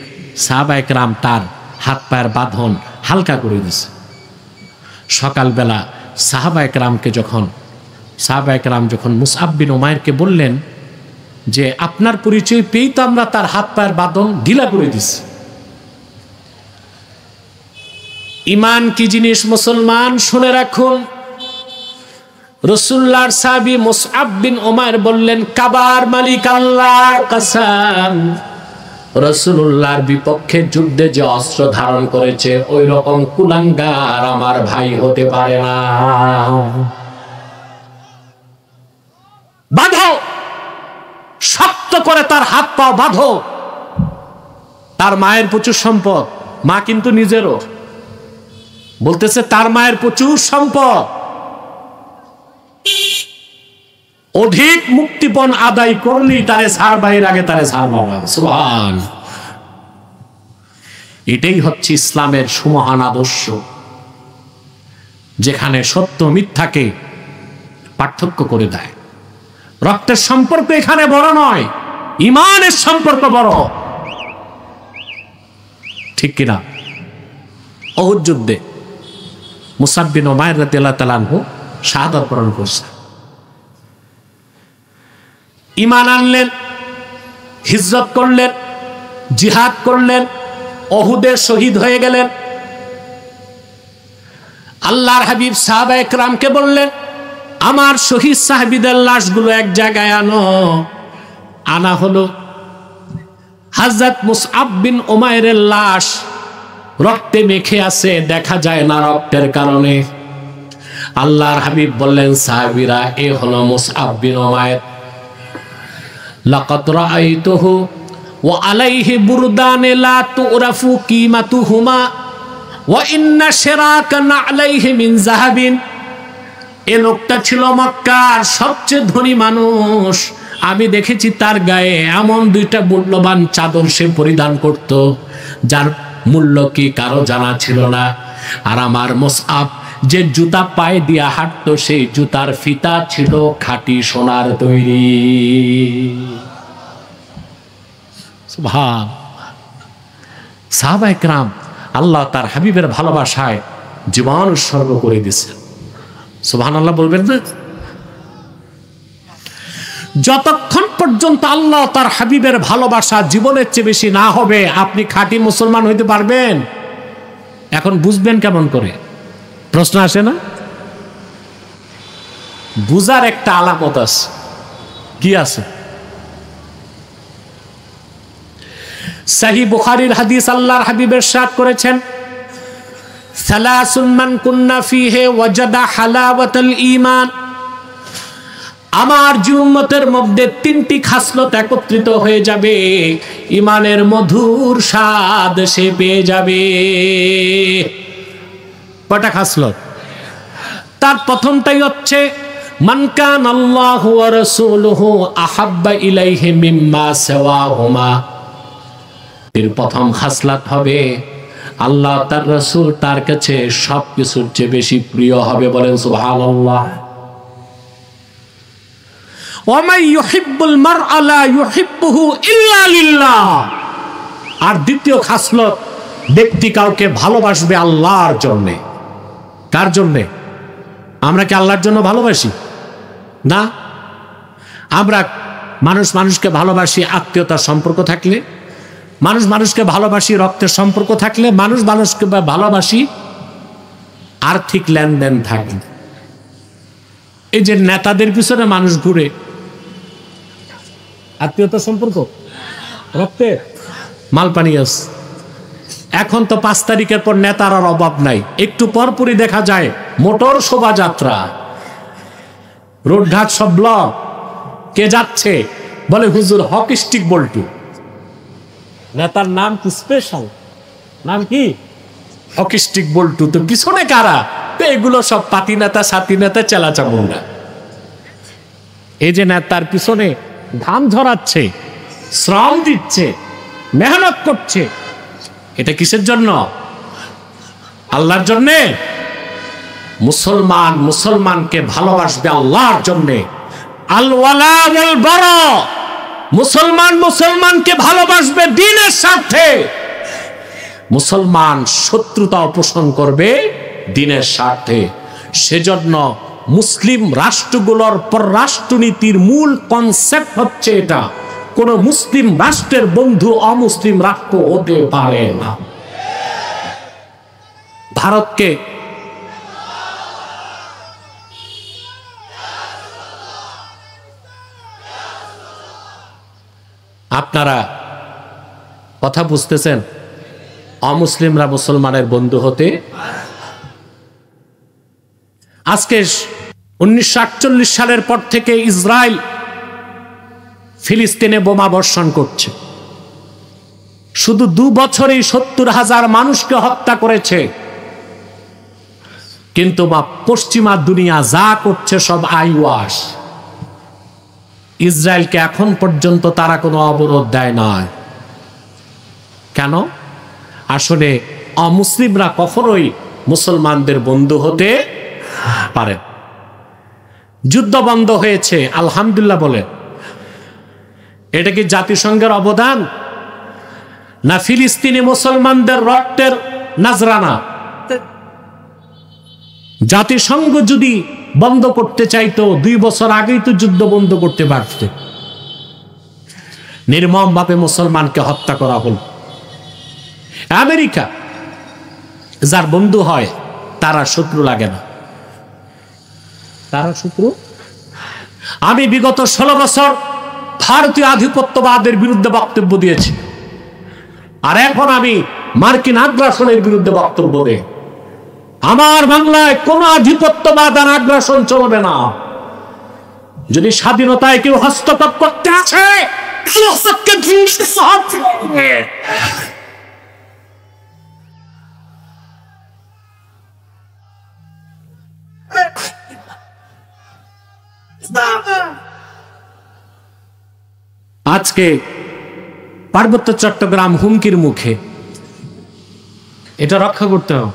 সাহাবায়ে কেরাম তার হাত পায়ের বাঁধন হালকা করে দিয়েছে। সকালবেলা সাহাবায়ে কেরাম যখন মুসআব বিন উমাইরকে বললেন যে আপনার পরিচয় পেয়েই তো আমরা তার হাত পায়ের বাঁধন ঢিলা করে দিছি। ঈমান কি জিনিস মুসলমান শুনে রাখুন। রাসূলুল্লাহর সাহাবী মুসআব বিন উমাইর বললেন, কাবার মালিক আল্লাহর কসম, রাসূলুল্লাহর বিপক্ষে যুদ্ধে যে অস্ত্র ধারণ করেছে ওই রকম কুলাঙ্গার আমার ভাই হতে পারে না। বাঁধো, শক্ত করে তার হাত পা বাঁধো। তার মায়ের প্রচুর সম্পদ, মা কিন্তু নিজেরও, বলতেছে তার মায়ের প্রচুর সম্পদ, অধিক মুক্তিপণ আদায় করলেই তারে ছাড়, বাইরের আগে তারে ছাড় বাবা। সুবহান। এটাই হচ্ছে ইসলামের সুমহান আদর্শ, যেখানে সত্য মিথ্যাকে পার্থক্য করে দেয়। রক্তের সম্পর্ক এখানে বড় নয়, ঈমানের সম্পর্ক বড়, ঠিক কিনা? উহুদ যুদ্ধে মুসআব বিন উমাইর রাদিয়াল্লাহু তাআলা আনহু শাহাদাত বরণ করছেন। ঈমান আনলেন, হিজরত করলেন, জিহাদ করলেন, উহুদে শহীদ হয়ে গেলেন। আল্লাহর হাবিব সাহাবায়ে কেরামকে বললেন, আমার শহীদ সাহাবীদের লাশগুলো এক জায়গায় আনা হলো। হযরত মুসআব বিন উমাইরের লাশ রক্তে মেখে আছে, দেখা যায় না রক্তের কারণে। আল্লাহর হাবিব বললেন, সাহাবীরা, এ হলো মুসআব বিন উমাইর। লাকাদ রাআইতুহু ওয়া আলাইহি বুরদান লা তুরাফু কিমাতুহুমা ওয়া ইন্না শিরাকা না'লাইহি মিন যাহাবিন। এ লোকটা ছিল মক্কার সবচেয়ে ধনী মানুষ। আমি দেখেছি তার গায়ে এমন 2টা মূল্যবান চাদর সে পরিধান করত, যার মূল্য কি কারো জানা ছিল না। আর আমার মুসআব যে জুতা পায়ে দিয়া হাঁটতো, সেই জুতার ফিতা ছিল খাঁটি সোনার তৈরি। সুবহান। সাহাবায়ে কেরাম আল্লাহ তার হাবিবের ভালোবাসায় জীবন উৎসর্গ করে দিয়েছেন। সুবহানাল্লাহ বলবেন না? যতক্ষণ পর্যন্ত আল্লাহ তার হাবিবের ভালোবাসা জীবনের চেয়ে বেশি না হবে, আপনি খাঁটি মুসলমান হইতে পারবেন? এখন বুঝবেন কেমন করে? প্রশ্ন আসে না? বুঝার একটা আলামত আছে। কি আছে? সহিহ বুখারীর হাদিস, আল্লাহর হাবিব ইরশাদ করেছেন, সালাসুন মান কুন্না ফীহি ওয়াজাদা হালাওয়াতাল ঈমান। আমার উম্মতের মধ্যে তিনটি খাসলত একত্রিত হয়ে যাবে, ঈমানের মধুর স্বাদ সে পেয়ে যাবে। কয়টা খাসলত? তার প্রথমটাই হচ্ছে মান কানা আল্লাহু ওয়া রাসূলুহু আহাব্বা ইলাইহি মিম্মা সিওয়াহুমা। এর প্রথম খাসলত হবে আল্লাহ তার রাসূল তার কাছে সবকিছুর চেয়ে বেশি প্রিয় হবে। বলেন সুবহানাল্লাহ। ওয়া মান ইউহিব্বুল মারআ লা ইউহিব্বুহু ইল্লা লিল্লাহ। আর দ্বিতীয় খাসলত, ব্যক্তি কাউকে ভালোবাসবে আল্লাহর জন্য। কার জন্য? আমরা কি আল্লাহর জন্য ভালোবাসি? না। আমরা মানুষ মানুষকে ভালোবাসি আত্মীয়তার সম্পর্ক থাকলে, মানুষ মানুষকে ভালোবাসি রক্তের সম্পর্ক থাকলে, মানুষ মানুষকে ভালোবাসি আর্থিক লেনদেন থাকলে। এই যে নেতাদের পিছনে মানুষ ঘুরে, আত্মীয়তার সম্পর্ক, রক্তের মালপানি আছে। এখন তো 5 তারিখের পর নেতার আর অভাব নাই। একটু পরপরই দেখা যায় মোটর শোভাযাত্রা, রোডঘাট সব ব্লক। কে যাচ্ছে? বলে হুজুর হকি স্টিক বল্টু। নেতার নাম কি স্পেশাল? নাম কি? হকি স্টিক বল্টু। তো পিছনে কারা? এগুলো সব পাতি নেতা, সাথী নেতা, চেলা চামুন্ডা। এই যে নেতার পিছনে ঘাম ঝরাচ্ছে, শ্রম দিচ্ছে, মেহনত করছে, এটা কিসের জন্য? আল্লাহর জন্যে। মুসলমান মুসলমানকে ভালোবাসবে আল্লাহর জন্যে। আল ওয়ালা ওয়াল বারা। মুসলমান মুসলমানকে ভালোবাসবে দ্বীনের স্বার্থে। মুসলমান শত্রুতা পোষণ করবে দ্বীনের স্বার্থে। সেজন্য মুসলিম রাষ্ট্রগুলোর পররাষ্ট্রনীতির মূল কনসেপ্ট হচ্ছে এটা, কোন মুসলিম রাষ্ট্রের বন্ধু অমুসলিম রাষ্ট্র হতে পারে না। ভারতকে আপনারা কথা বুঝতেছেন? অমুসলিমরা মুসলমানের বন্ধু হতে। আজকে 1948 সালের পর থেকে ইসরায়েল ফিলিস্তিনে বোমা বর্ষণ করছে। শুধু 2 বছরেই 70,000 মানুষকে হত্যা করেছে। কিন্তু পশ্চিমা দুনিয়া যা করছে সব আইওয়াশ। ইসরায়েলকে এখন পর্যন্ত তারা কোনো অবরোধ দেয় না। কেন? আসলে অমুসলিমরা কখনোই মুসলমানদের বন্ধু হতে পারে। যুদ্ধ বন্ধ হয়েছে, আলহামদুলিল্লাহ বলে। এটা কি জাতিসংঘের অবদান, না ফিলিস্তিনি মুসলমানদের রক্তের নাজরানা? জাতিসংঘ যদি বন্ধ করতে চাইতো 2 বছর আগেই তো যুদ্ধ বন্ধ করতে পারত। নির্মমভাবে মুসলমানকে হত্যা করা হল। আমেরিকা যার বন্ধু হয় তারা শত্রু লাগে না, তারা শত্রু। আমি বিগত 16 বছর ভারতীয় আধিপত্যবাদের বিরুদ্ধে বক্তব্য দিয়েছি, আর এখন আমি মার্কিন আগ্রাসনের বিরুদ্ধে বক্তব্য দেই। আমার বাংলায় কোন আধিপত্যবাদ আর আগ্রাসন চলবে না। যদি স্বাধীনতায় কেউ হস্তক্ষেপ করতে আসে, আজকে পার্বত্য চট্টগ্রাম হুমকির মুখে, এটা রক্ষা করতে হবে।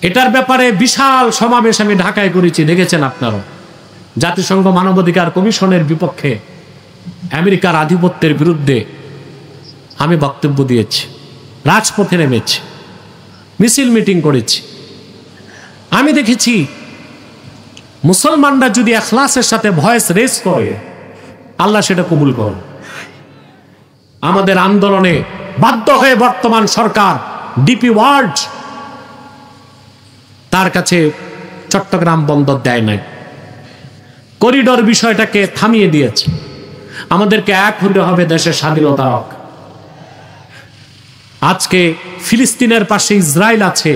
এটার ব্যাপারে বিশাল সমাবেশ আমি ঢাকায় করেছি, দেখেছেন আপনারা। জাতিসংঘ মানবাধিকার কমিশনের বিপক্ষে, আমেরিকার আধিপত্যের বিরুদ্ধে আমি বক্তব্য দিয়েছি, রাজপথে নেমেছি, মিছিল মিটিং করেছি। আমি দেখেছি মুসলমানরা যদি ইখলাসের সাথে ভয়েস রেজ করে, আল্লাহ সেটা কবুল করেন। আমাদের আন্দোলনে বাধ্য হয়ে বর্তমান সরকার ডিপি ওয়ার্ল্ড তার কাছে চট্টগ্রাম বন্দর দেয় নাই, করিডোর বিষয়টাকে থামিয়ে দিয়েছে। আমাদেরকে এক হতে হবে দেশের স্বাধীনতা। আজকে ফিলিস্তিনের পাশে ইসরায়েল আছে,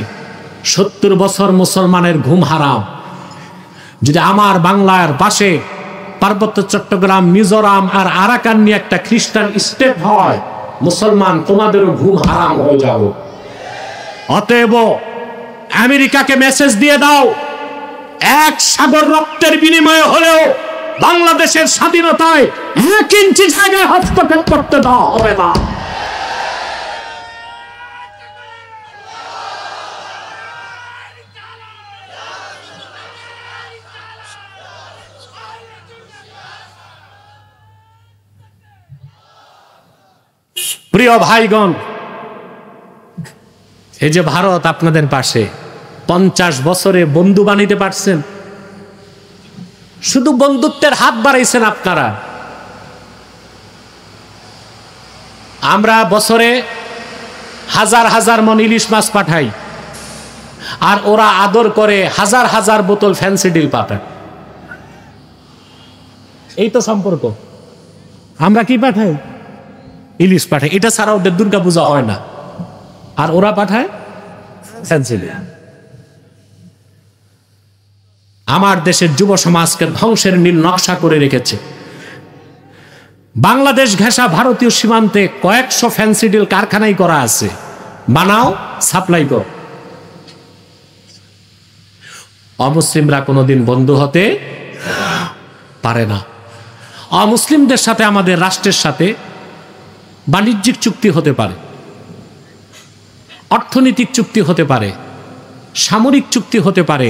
70 বছর মুসলমানের ঘুম হারাম। যদি আমার বাংলার পাশে পার্বত্য চট্টগ্রাম, মিজোরাম আর আরাকান নিয়ে একটা খ্রিস্টান স্টেট হয়, মুসলমান তোমাদেরও ঘুম হারাম হয়ে যাবে। অতএব আমেরিকাকে মেসেজ দিয়ে দাও, এক সাগর রক্তের বিনিময়ে হলেও বাংলাদেশের স্বাধীনতায় 1 ইঞ্চি জায়গায় হস্তক্ষেপ করতে দেওয়া হবে না। প্রিয় ভাইগণ, এই যে ভারত আপনাদের পাশে 50 বছরে বন্ধু বানাইতে পারছেন, শুধু বন্ধুত্বের হাত বাড়াইছেন আপনারা। আমরা বছরে হাজার হাজার মন ইলিশ মাছ পাঠাই, আর ওরা আদর করে হাজার হাজার বোতল ফ্যান্সিডিল পাঠায়। এই তো সম্পর্ক। আমরা কি পাঠাই? ইলিশ পাঠায়। এটা ছাড়া ওদের দুর্গা পূজা হয় না, আর ওরা পাঠায় ফ্যান্সিডিল। আমার দেশের যুব সমাজকে ধ্বংসের নীল নকশা করে রেখেছে। বাংলাদেশ ঘেঁষা ভারতীয় সীমান্তে কয়েকশো ফ্যান্সিডিল কারখানাই করা আছে, বানাও, সাপ্লাই কর। অমুসলিমরা কোনোদিন বন্ধু হতে পারে না। অমুসলিমদের সাথে আমাদের রাষ্ট্রের সাথে বাণিজ্যিক চুক্তি হতে পারে, অর্থনৈতিক চুক্তি হতে পারে, সামরিক চুক্তি হতে পারে,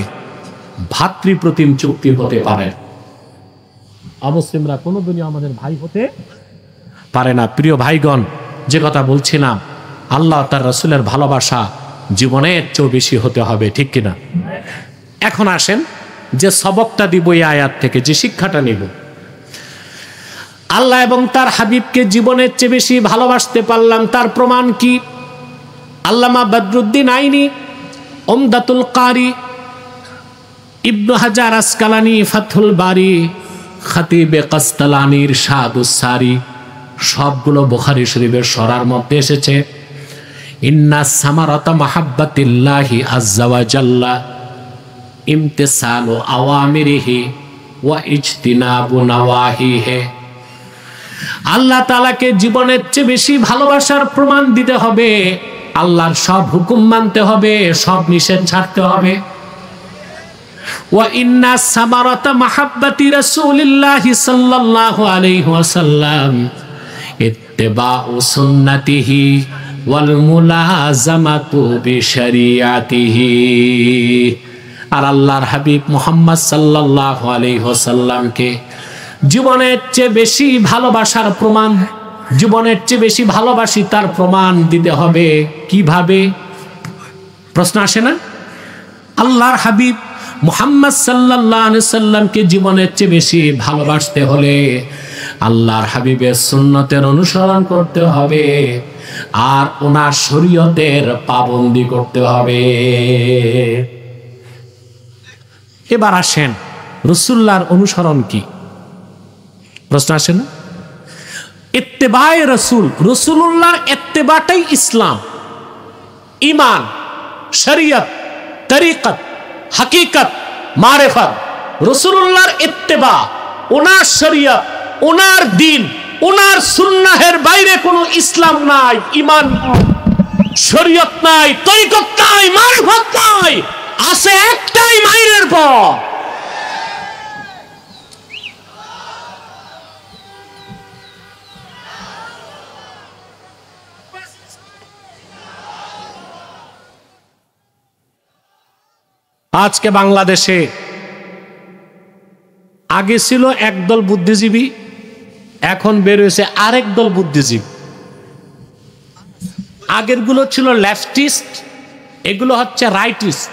ভাতৃপ্রতিম চুক্তি হতে পারে। অমুসলিমরা কোনোদিনই আমাদের ভাই হতে পারে না। প্রিয় ভাইগণ, যে কথা বলছিলাম, আল্লাহ তার রাসূলের ভালোবাসা জীবনের চেয়ে বেশি হতে হবে, ঠিক কিনা? এখন আসেন যে সবকটা দিব এই আয়াত থেকে, যে শিক্ষাটা নিব। আল্লাহ এবং তার হাবিবকে জীবনের চেয়ে বেশি ভালোবাসতে পারলাম, তার প্রমাণ কি? আল্লামা বদরুদ্দিন আইনি উমদাতুল কারি, ইবনু হাজার আসকালানি ফাথুল বারি, খাতিবে কাস্তালানির শাহাদুস সারি, সবগুলো বুখারী শরীফের সরার মধ্যে এসেছে। ইন্না সামারাতা মাহাব্বাতিল্লাহি আযজা ওয়া জাল্লা ইমতিসালু আওয়ামিরিহি ওয়া ইজতিনাবু নাওয়াহিহি। আল্লাহ তাআলাকে জীবনের চেয়ে বেশি ভালোবাসার প্রমাণ দিতে হবে, আল্লাহর সব হুকুম মানতে হবে, সব নিষেধ ছাড়তে হবে। ওয়া ইন্না সামারাতা মাহাব্বাতি রাসূলিল্লাহি সাল্লাল্লাহু আলাইহি ওয়াসাল্লাম ইত্তিবাউ সুন্নাতিহি ওয়াল মুলাযামাতু বিশরিয়াতিহি। আর আল্লাহর হাবিব মুহাম্মদ সাল্লাল্লাহু আলাইহি ওয়াসাল্লামকে জীবনের চেয়ে বেশি ভালোবাসার প্রমাণ, জীবনের চেয়ে বেশি ভালোবাসি তার প্রমাণ দিতে হবে। কিভাবে? প্রশ্ন আসে না? আল্লাহর হাবিব মুহাম্মদ সাল্লাল্লাহু আলাইহি সাল্লামকে জীবনের চেয়ে বেশি ভালোবাসতে হলে আল্লাহর হাবিবের সুন্নতের অনুসরণ করতে হবে, আর ওনার শরীয়তের পাবন্দি করতে হবে। এবার আসেন, রাসূলুল্লাহর অনুসরণ কি? প্রশ্ন আসে না? ইত্তেবায়ে রাসূল, রাসূলুল্লাহর ইত্তেবাটাই ইসলাম, ঈমান, শরীয়ত, তরিকত, হাকিকত, মারিফত। রাসূলুল্লাহর ইত্তেবা, ওনার শরীয়ত, ওনার দ্বীন, ওনার সুন্নাহের বাইরে কোনো ইসলাম নাই, ঈমান নাই, শরীয়ত নাই, তরিকত নাই, মারিফত নাই, আছে একটাই মাইরের পথ। আজকে বাংলাদেশে আগে ছিল একদল বুদ্ধিজীবী, এখন বের হয়েছে আরেক দল বুদ্ধিজীবী। আগের গুলো ছিল লেফটিস্ট, এগুলো হচ্ছে রাইটিস্ট।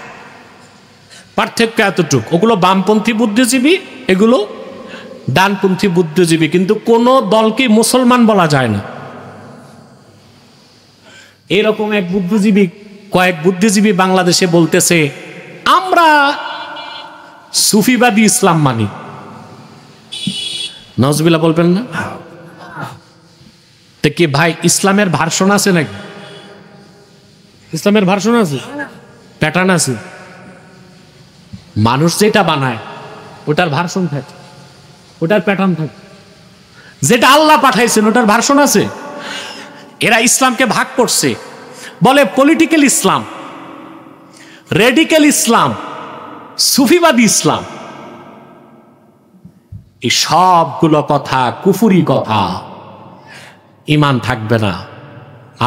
পার্থক্য এতটুকু, ওগুলো বামপন্থী বুদ্ধিজীবী, এগুলো ডানপন্থী বুদ্ধিজীবী, কিন্তু কোনো দলকে মুসলমান বলা যায় না। এরকম এক বুদ্ধিজীবী কয়েক বুদ্ধিজীবী বাংলাদেশে বলতেছে আমরা সুফিবাদী ইসলাম মানি। নজবিল্লাহ বলবেন না? তো কি ভাই ইসলামের ভার্সন আছে নাকি? ইসলামের ভার্সন আছে, প্যাটার্ন আছে। মানুষ যেটা বানায় ওটার ভার্সন থাকে, ওটার প্যাটার্ন থাকে। যেটা আল্লাহ পাঠাইছেন ওটার ভার্সন আছে। এরা ইসলামকে ভাগ করছে, বলে পলিটিক্যাল ইসলাম, রেডিক্যাল ইসলাম, সুফিবাদী ইসলাম। এই সবগুলো কথা কুফুরি কথা, ঈমান থাকবে না।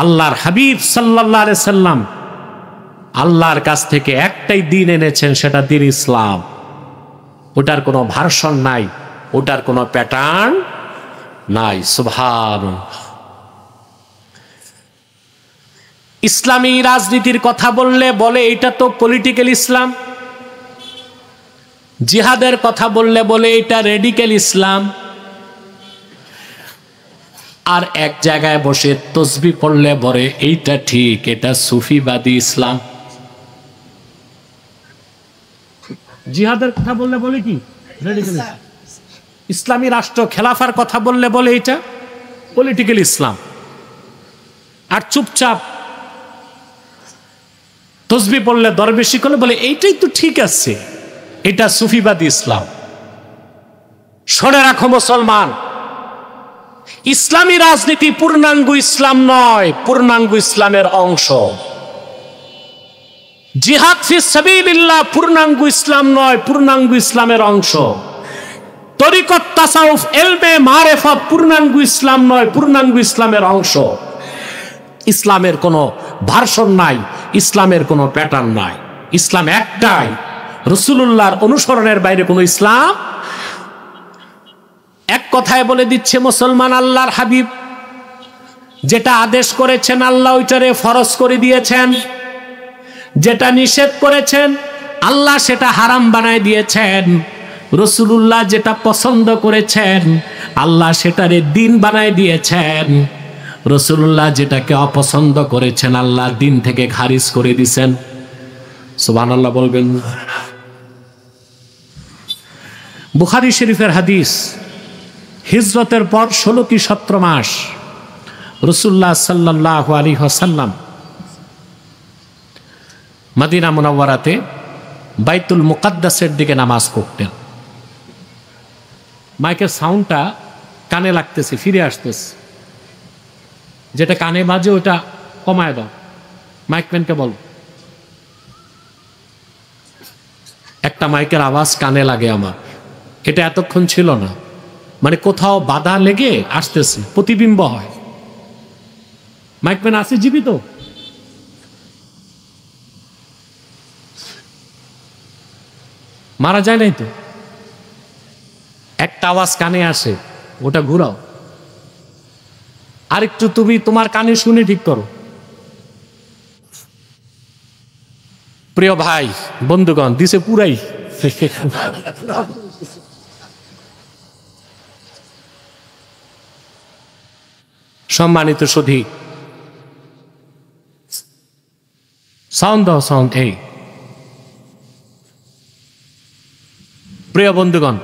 আল্লাহর হাবিব সাল্লাল্লাহু আলাইহি সাল্লাম আল্লাহর কাছ থেকে একটাই দিন এনেছেন, সেটা দিন ইসলাম। ওটার কোনো ভার্সন নাই, ওটার কোনো প্যাটার্ন নাই। সুবহানাল্লাহ। ইসলামী রাজনীতির কথা বললে বলে এটা তো পলিটিক্যাল ইসলাম, জিহাদের কথা বললে বলে এটা রেডিক্যাল ইসলাম, আর এক জায়গায় বসে তসবিহ পড়লে বলে এইটা ঠিক, এটা সুফিবাদী ইসলাম। জিহাদের কথা বললে বলে কি রেডিক্যাল ইসলাম, ইসলামী রাষ্ট্র খেলাফার কথা বললে বলে এটা পলিটিক্যাল ইসলাম, আর চুপচাপ তসবিহ পড়লে দরবেশি করলে বলে এইটাই তো ঠিক আছে, এটা সুফিবাদী ইসলাম। শুনে রাখো মুসলমান, ইসলামী রাজনীতি পূর্ণাঙ্গ ইসলাম নয়, পূর্ণাঙ্গ ইসলামের অংশ। জিহাদ ফি সাবিলিল্লাহ পূর্ণাঙ্গ ইসলাম নয়, পূর্ণাঙ্গ ইসলামের অংশ। তরিকত তাসাউফ ইলমে মারিফাত পূর্ণাঙ্গ ইসলাম নয়, পূর্ণাঙ্গ ইসলামের অংশ। ইসলামের কোনো ভার্সন নাই, ইসলামের কোনো প্যাটার্ন নাই। ইসলাম একটাই, রাসূলুল্লাহর অনুসরণের বাইরে কোনো ইসলাম। এক কথায় বলে দিচ্ছে মুসলমান, আল্লাহর হাবিব যেটা আদেশ করেছেন আল্লাহ ওইটারে ফরজ করে দিয়েছেন, যেটা নিষেধ করেছেন আল্লাহ সেটা হারাম বানায় দিয়েছেন। রাসূলুল্লাহ যেটা পছন্দ করেছেন আল্লাহ সেটারে দিন বানায় দিয়েছেন। রাসূলুল্লাহ যেটাকে অপছন্দ করেছেন আল্লাহ দিন থেকে খারিজ করে দিয়েছেন। সুবহানাল্লাহ বলবেন। বুখারী শরীফের হাদিস, হিজরতের পর 16 কি 17 মাস রাসূলুল্লাহ সাল্লাল্লাহু আলাইহি ওয়াসাল্লাম মদিনা মুনাওয়ারাতে বাইতুল মুকাদ্দাসের দিকে নামাজ পড়তেন। মাইকের সাউন্ডটা কানে লাগতেছে, ফিরে আসতেছে, যেটা কানে বাজে ওটা কমায় দাও। মাইকম্যানকে বল, একটা মাইকের আওয়াজ কানে লাগে আমার, এটা এতক্ষণ ছিল না, মানে কোথাও বাধা লেগে আসতেছে, প্রতিবিম্ব হয়। মাইকম্যান আছে জীবিত? মারা যায় নাই তো? একটা আওয়াজ কানে আসে, ওটা ঘুরাও, আরেকটু তুমি তোমার কানে শুনে ঠিক করো। প্রিয় ভাই বন্ধুগণ, দিছে পুরাই। সম্মানিত সুধী, সাউন্ড দাও, সাউন্ড। এই প্রিয় বন্ধুগণ,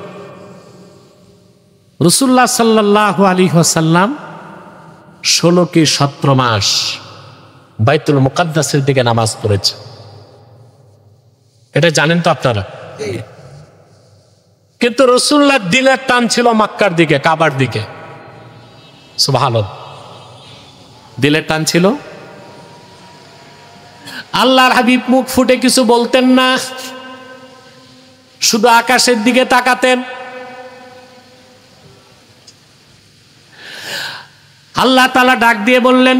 রাসূলুল্লাহ সাল্লাল্লাহু আলাইহি ওয়াসাল্লাম 16 কি 17 মাস বাইতুল মুকাদ্দাসের দিকে নামাজ পড়েছে। এটা জানেন তো আপনারা? কিন্তু রাসূলুল্লাহর দিলের টান ছিল মক্কার দিকে, কাবার দিকে। সুবহানাল্লাহ, দিলের টান ছিল। আল্লাহর হাবিব মুখ ফুটে কিছু বলতেন না, শুধু আকাশের দিকে তাকাতেন। আল্লাহ তাআলা ডাক দিয়ে বললেন,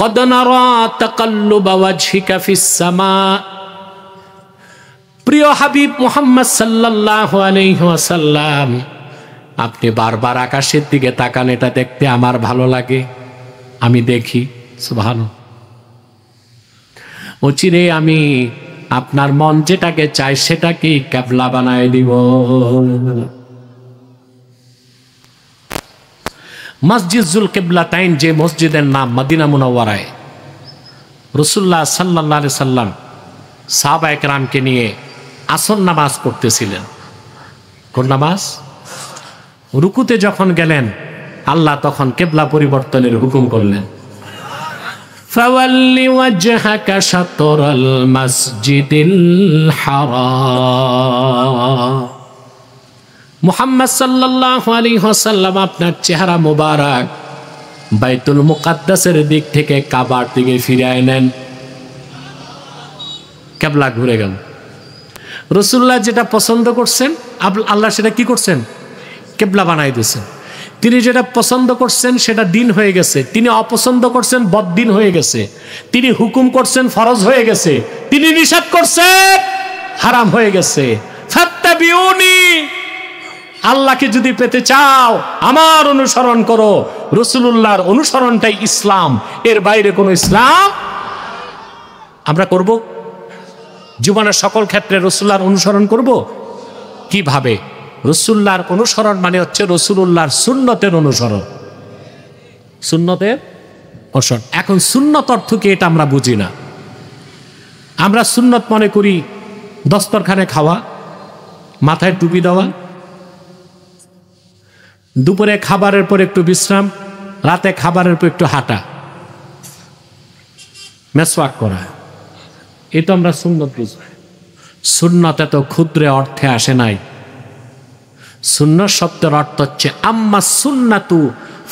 কদ নারা তাকাল্লুবা ওয়াজহিকা ফিস সামা। প্রিয় হাবিব মুহাম্মদ সাল্লাল্লাহু আলাইহি ওয়াসাল্লাম, আপনি বারবার আকাশের দিকে তাকান, এটা দেখতে আমার ভালো লাগে, আমি দেখি। সুবহানাল্লাহ। অচিরে আমি আপনার মন যেটাকে চাই সেটাকে কিবলা বানায় দিব। মসজিদ জুল কিবলাতাইন, যে মসজিদের নাম মদিনা মুনাওয়ারায়, রাসূলুল্লাহ সাল্লাল্লাহু আলাইহি সাল্লাম সাহাবায়ে কেরামকে নিয়ে আসর নামাজ পড়তেছিলেন। কোন নামাজ? রুকুতে যখন গেলেন আল্লাহ তখন কিবলা পরিবর্তনের হুকুম করলেন, ফাওয়াল্লি ওয়াজহাকা শাতরাল মাসজিদিল হারাম। মুহাম্মদ সাল্লাল্লাহু আলাইহি ওয়াসাল্লাম আপনার চেহারা মোবারক বাইতুল মুকাদ্দাসের দিক থেকে কাবার দিকে ফিরিয়ে নেন। কিবলা ঘুরে গেল। রাসূলুল্লাহ যেটা পছন্দ করছেন আল্লাহ সেটা কি করছেন? কিবলা বানাই দিয়েছেন। তিনি যেটা পছন্দ করছেন সেটা দিন হয়ে গেছে, তিনি অপছন্দ করছেন বদ্দিন হয়ে গেছে। তিনি হুকুম করছেন ফরজ হয়ে গেছে, তিনি নিষেধ করছেন হারাম হয়ে গেছে। ফাত্তাবিউনি, আল্লাহকে যদি পেতে চাও আমার অনুসরণ করো। রাসূলুল্লাহর অনুসরণটাই ইসলাম, এর বাইরে কোনো ইসলাম আমরা করব? জীবনের সকল ক্ষেত্রে রাসূলুল্লাহর অনুসরণ করব। কিভাবে? রাসূলুল্লাহর অনুসরণ মানে হচ্ছে রাসূলুল্লাহর সুন্নতের অনুসরণ, সুন্নতের অনুসরণ। এখন সুন্নত অর্থ কি এটা আমরা বুঝি না। আমরা সুন্নত মনে করি দস্তরখানে খাওয়া, মাথায় টুপি দেওয়া, দুপুরে খাবারের পর একটু বিশ্রাম, রাতে খাবারের পর একটু হাঁটা, মেসওয়াক করা, এই তো আমরা সুন্নত বুঝি। সুন্নত এত ক্ষুদ্র অর্থে আসে নাই। সুন্নত শব্দের অর্থ হচ্ছে আম্মা সুন্নাতু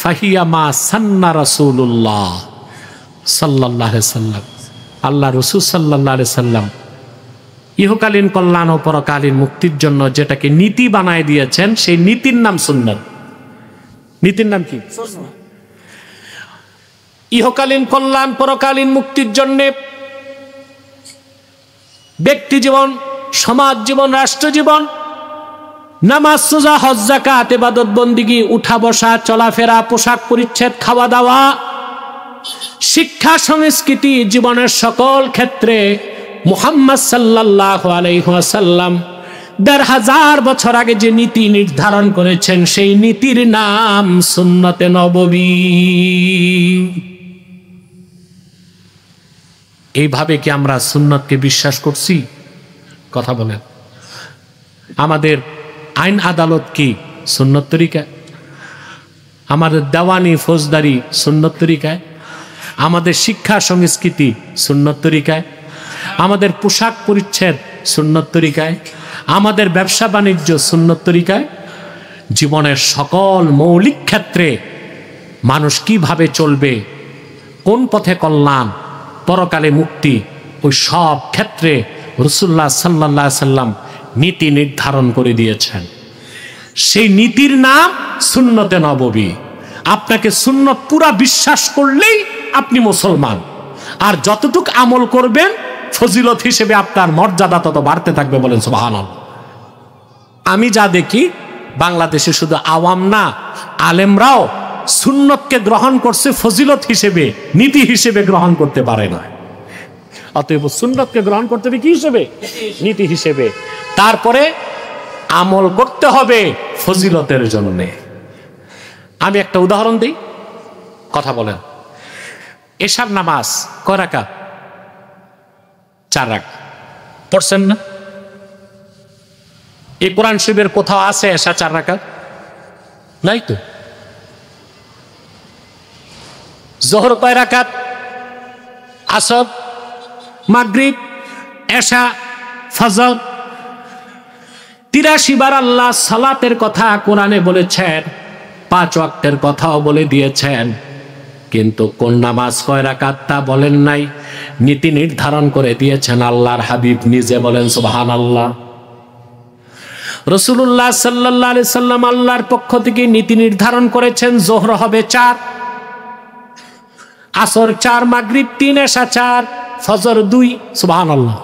ফাহিয়া মা সান্না রাসূলুল্লাহ সাল্লাল্লাহু আলাইহি সাল্লাম। আল্লাহ রাসূল সাল্লাল্লাহু আলাইহি সাল্লাম ইহকালীন কল্যাণ ও পরকালীন মুক্তির জন্য যেটাকে নীতি বানায় দিয়েছেন সেই নীতির নাম সুন্নাত। নীতির নাম কি? ইহকালীন কল্যাণ পরকালীন মুক্তির জন্য ব্যক্তি জীবন, সমাজ জীবন, রাষ্ট্র জীবন, নামাজ, রোজা, হজ, যাকাত, ইবাদত বন্দেগী, উঠা বসা, চলাফেরা, পোশাক পরিচ্ছদ, খাওয়া দাওয়া, শিক্ষা, সংস্কৃতি, জীবনের সকল ক্ষেত্রে মুহাম্মদ সাল্লাল্লাহু আলাইহি ওয়াসাল্লাম ১৫০০ বছর আগে যে নীতি নির্ধারণ করেছেন সেই নীতির নাম সুন্নতে নববী। এইভাবে কি আমরা সুন্নতকে বিশ্বাস করছি? কথা বলেন। আমাদের আইন আদালত কি সুন্নত তরিকা? আমাদের দেওয়ানি ফৌজদারি সুন্নত তরিকায়? আমাদের শিক্ষা সংস্কৃতি সুন্নত তরিকায়? আমাদের পোশাক পরিচ্ছদ সুন্নত তরিকায়? আমাদের ব্যবসা বাণিজ্য সুন্নত তরিকায়? জীবনের সকল মৌলিক ক্ষেত্রে মানুষ কিভাবে চলবে, কোন পথে কল্যাণ, পরকালে মুক্তি, ওই সব ক্ষেত্রে রাসূলুল্লাহ সাল্লাল্লাহু আলাইহি সাল্লাম নীতি নির্ধারণ করে দিয়েছেন। সেই নীতির নাম সুন্নতে নববী। আপনাকে সুন্নত পুরা বিশ্বাস করলেই আপনি মুসলমান, আর যতটুক আমল করবেন ফজিলত হিসেবে আপনার মর্যাদা তত বাড়তে থাকবে। বলেন সুবহানাল্লাহ। আমি যা দেখি বাংলাদেশে শুধু আওয়াম না, আলেমরাও সুন্নতকে গ্রহণ করছে ফজিলত হিসেবে, নীতি হিসেবে গ্রহণ করতে পারে না। অতএব সুন্নতকে গ্রহণ করতে হবে কি হিসেবে? নীতি হিসেবে। তারপরে আমল করতে হবে ফজিলতের জন্যে। আমি একটা উদাহরণ দিই, কথা বলেন। এশার নামাজ কয় রাকাত? 4 রাকাত। পড়ছেন না? এই কোরআন শরীফের কোথাও আছে এশা 4 রাকাত? নাই তো। জোহর কয় রাকাত? আসর, মাগরিব, এশা, ফজর। ৮৩ বার আল্লাহ সালাতের কথা কোরআনে বলেছেন, 5 ওয়াক্তের কথাও বলে দিয়েছেন, কিন্তু কোন নামাজ কয় রাকাত তা বলেন নাই। নীতি নির্ধারণ করে দিয়েছেন আল্লাহর হাবিব নিজে। বলেন সুবহানাল্লাহ। রাসূলুল্লাহ সাল্লাল্লাহু আলাইহি সাল্লাম আল্লাহর পক্ষ থেকে নীতি নির্ধারণ করেছেন যোহর হবে 4, আসর 4, মাগরিব 3, এশা 4, ফজর 2। সুবহানাল্লাহ।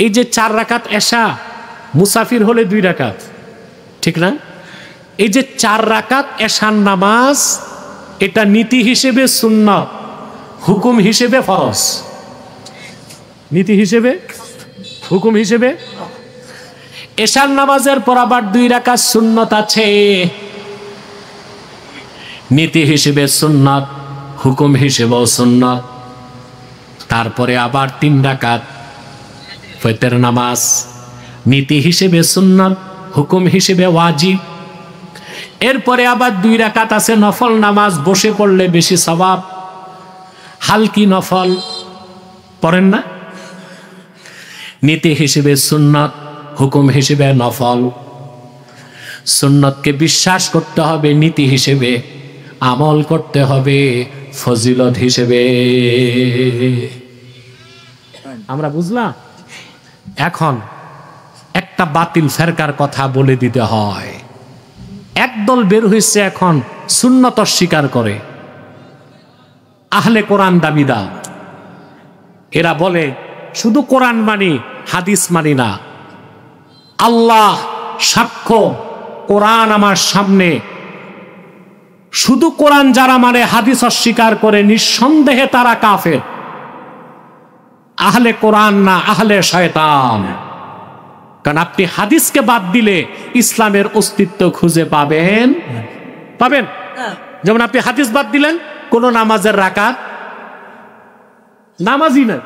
এই যে 4 রাকাত এশা, মুসাফির হলে 2 রাকাত, ঠিক না? এই যে 4 রাকাত এশার নামাজ, এটা নীতি হিসেবে সুন্নাত, হুকুম হিসেবে ফরজ। নীতি হিসেবে, হুকুম হিসেবে। এশার নামাজের পর আবার 2 রাকাত সুন্নাত আছে, নীতি হিসেবে সুন্নাত, হুকুম হিসেবেও সুন্নাত। তারপরে আবার 3 রাকাত ফজরের নামাজ, নীতি হিসেবে সুন্নাত, হুকুম হিসেবে ওয়াজিব। এরপরে আবার 2 রাকাত আছে নফল নামাজ, বসে পড়লে বেশি সওয়াব, হালকি নফল পড়েন না। নীতি হিসেবে সুন্নাত, হুকুম হিসেবে নফল। সুন্নতকে বিশ্বাস করতে হবে নীতি হিসেবে, আমল করতে হবে ফজিলত হিসেবে। আমরা বুঝলাম? এখন একটা বাতিল ফেরকার কথা বলে দিতে হয়। একদল বের হয়েছে এখন সুন্নত স্বীকার করে, আহলে কোরআন দাবিদার। এরা বলে শুধু কোরআন মানি, হাদিস মানি না। আল্লাহ সাক্ষ্য, কোরআন আমার সামনে। শুধু কোরআন যারা মানে, হাদিস অস্বীকার করে, নিঃসন্দেহে তারা কাফের। আহলে কোরআন না, আহলে শয়তান। কারণ আপনি হাদিসকে বাদ দিলে ইসলামের অস্তিত্ব খুঁজে পাবেন। যেমন আপনি হাদিস বাদ দিলেন, কোন নামাজের রাকাত নামাজই না।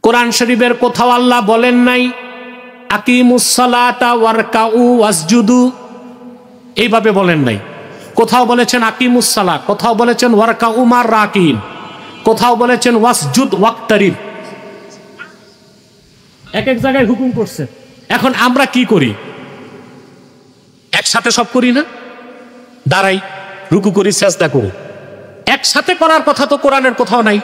কোরআন শরীফের কোথাও আল্লাহ বলেন নাই আকিমুস সালাতা ওয়ারকাউ ওয়াসজুদু, এইভাবে বলেন নাই। কোথাও বলেছেন আকিমুস সালাত, কোথাও বলেছেন ওয়ারকাউ মার রাকিন, কোথাও বলেছেন ওয়াসজুদ ওয়াক্তারিব। এক এক জায়গায় হুকুম করছে। এখন আমরা কি করি? একসাথে সব করি না, দাঁড়াই, রুকু করি, সিজদা করি। একসাথে করার কথা তো কোরআনের কোথাও নাই।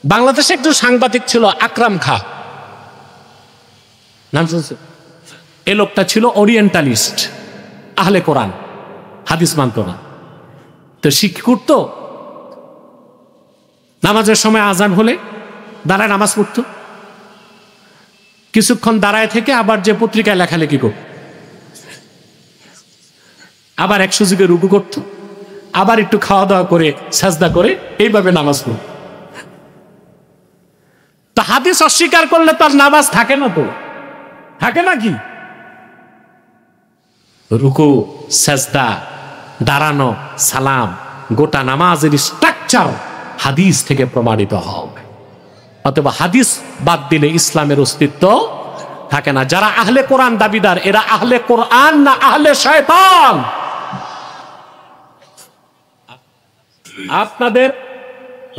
বাংলাদেশে একজন সাংবাদিক ছিল আকরাম খা, নাম শুনছে? এ লোকটা ছিল ওরিয়েন্টালিস্ট, আহলে কোরআন, হাদিস মানত না। তো শিক্ষা করতো, নামাজের সময় আজান হলে দাঁড়ায় নামাজ পড়তো, কিছুক্ষণ দাঁড়ায় থেকে আবার যে পত্রিকায় লেখালেখি করত, আবার 100 যুগে রুকু করত, আবার একটু খাওয়া দাওয়া করে সাজদা করে এইভাবে নামাজ পড়ত। তা হাদিস অস্বীকার করলে তার নামাজ থাকে না, তো থাকে নাকি? রুকু, সাজদা, দাঁড়ানো, সালাম, গোটা নামাজের স্ট্রাকচার হাদিস থেকে প্রমাণিত হবে। অথবা হাদিস বাদ দিলে ইসলামের অস্তিত্ব থাকে না। যারা আহলে কোরআন দাবিদার, এরা আহলে কোরআন না আহলে শয়তান? আপনাদের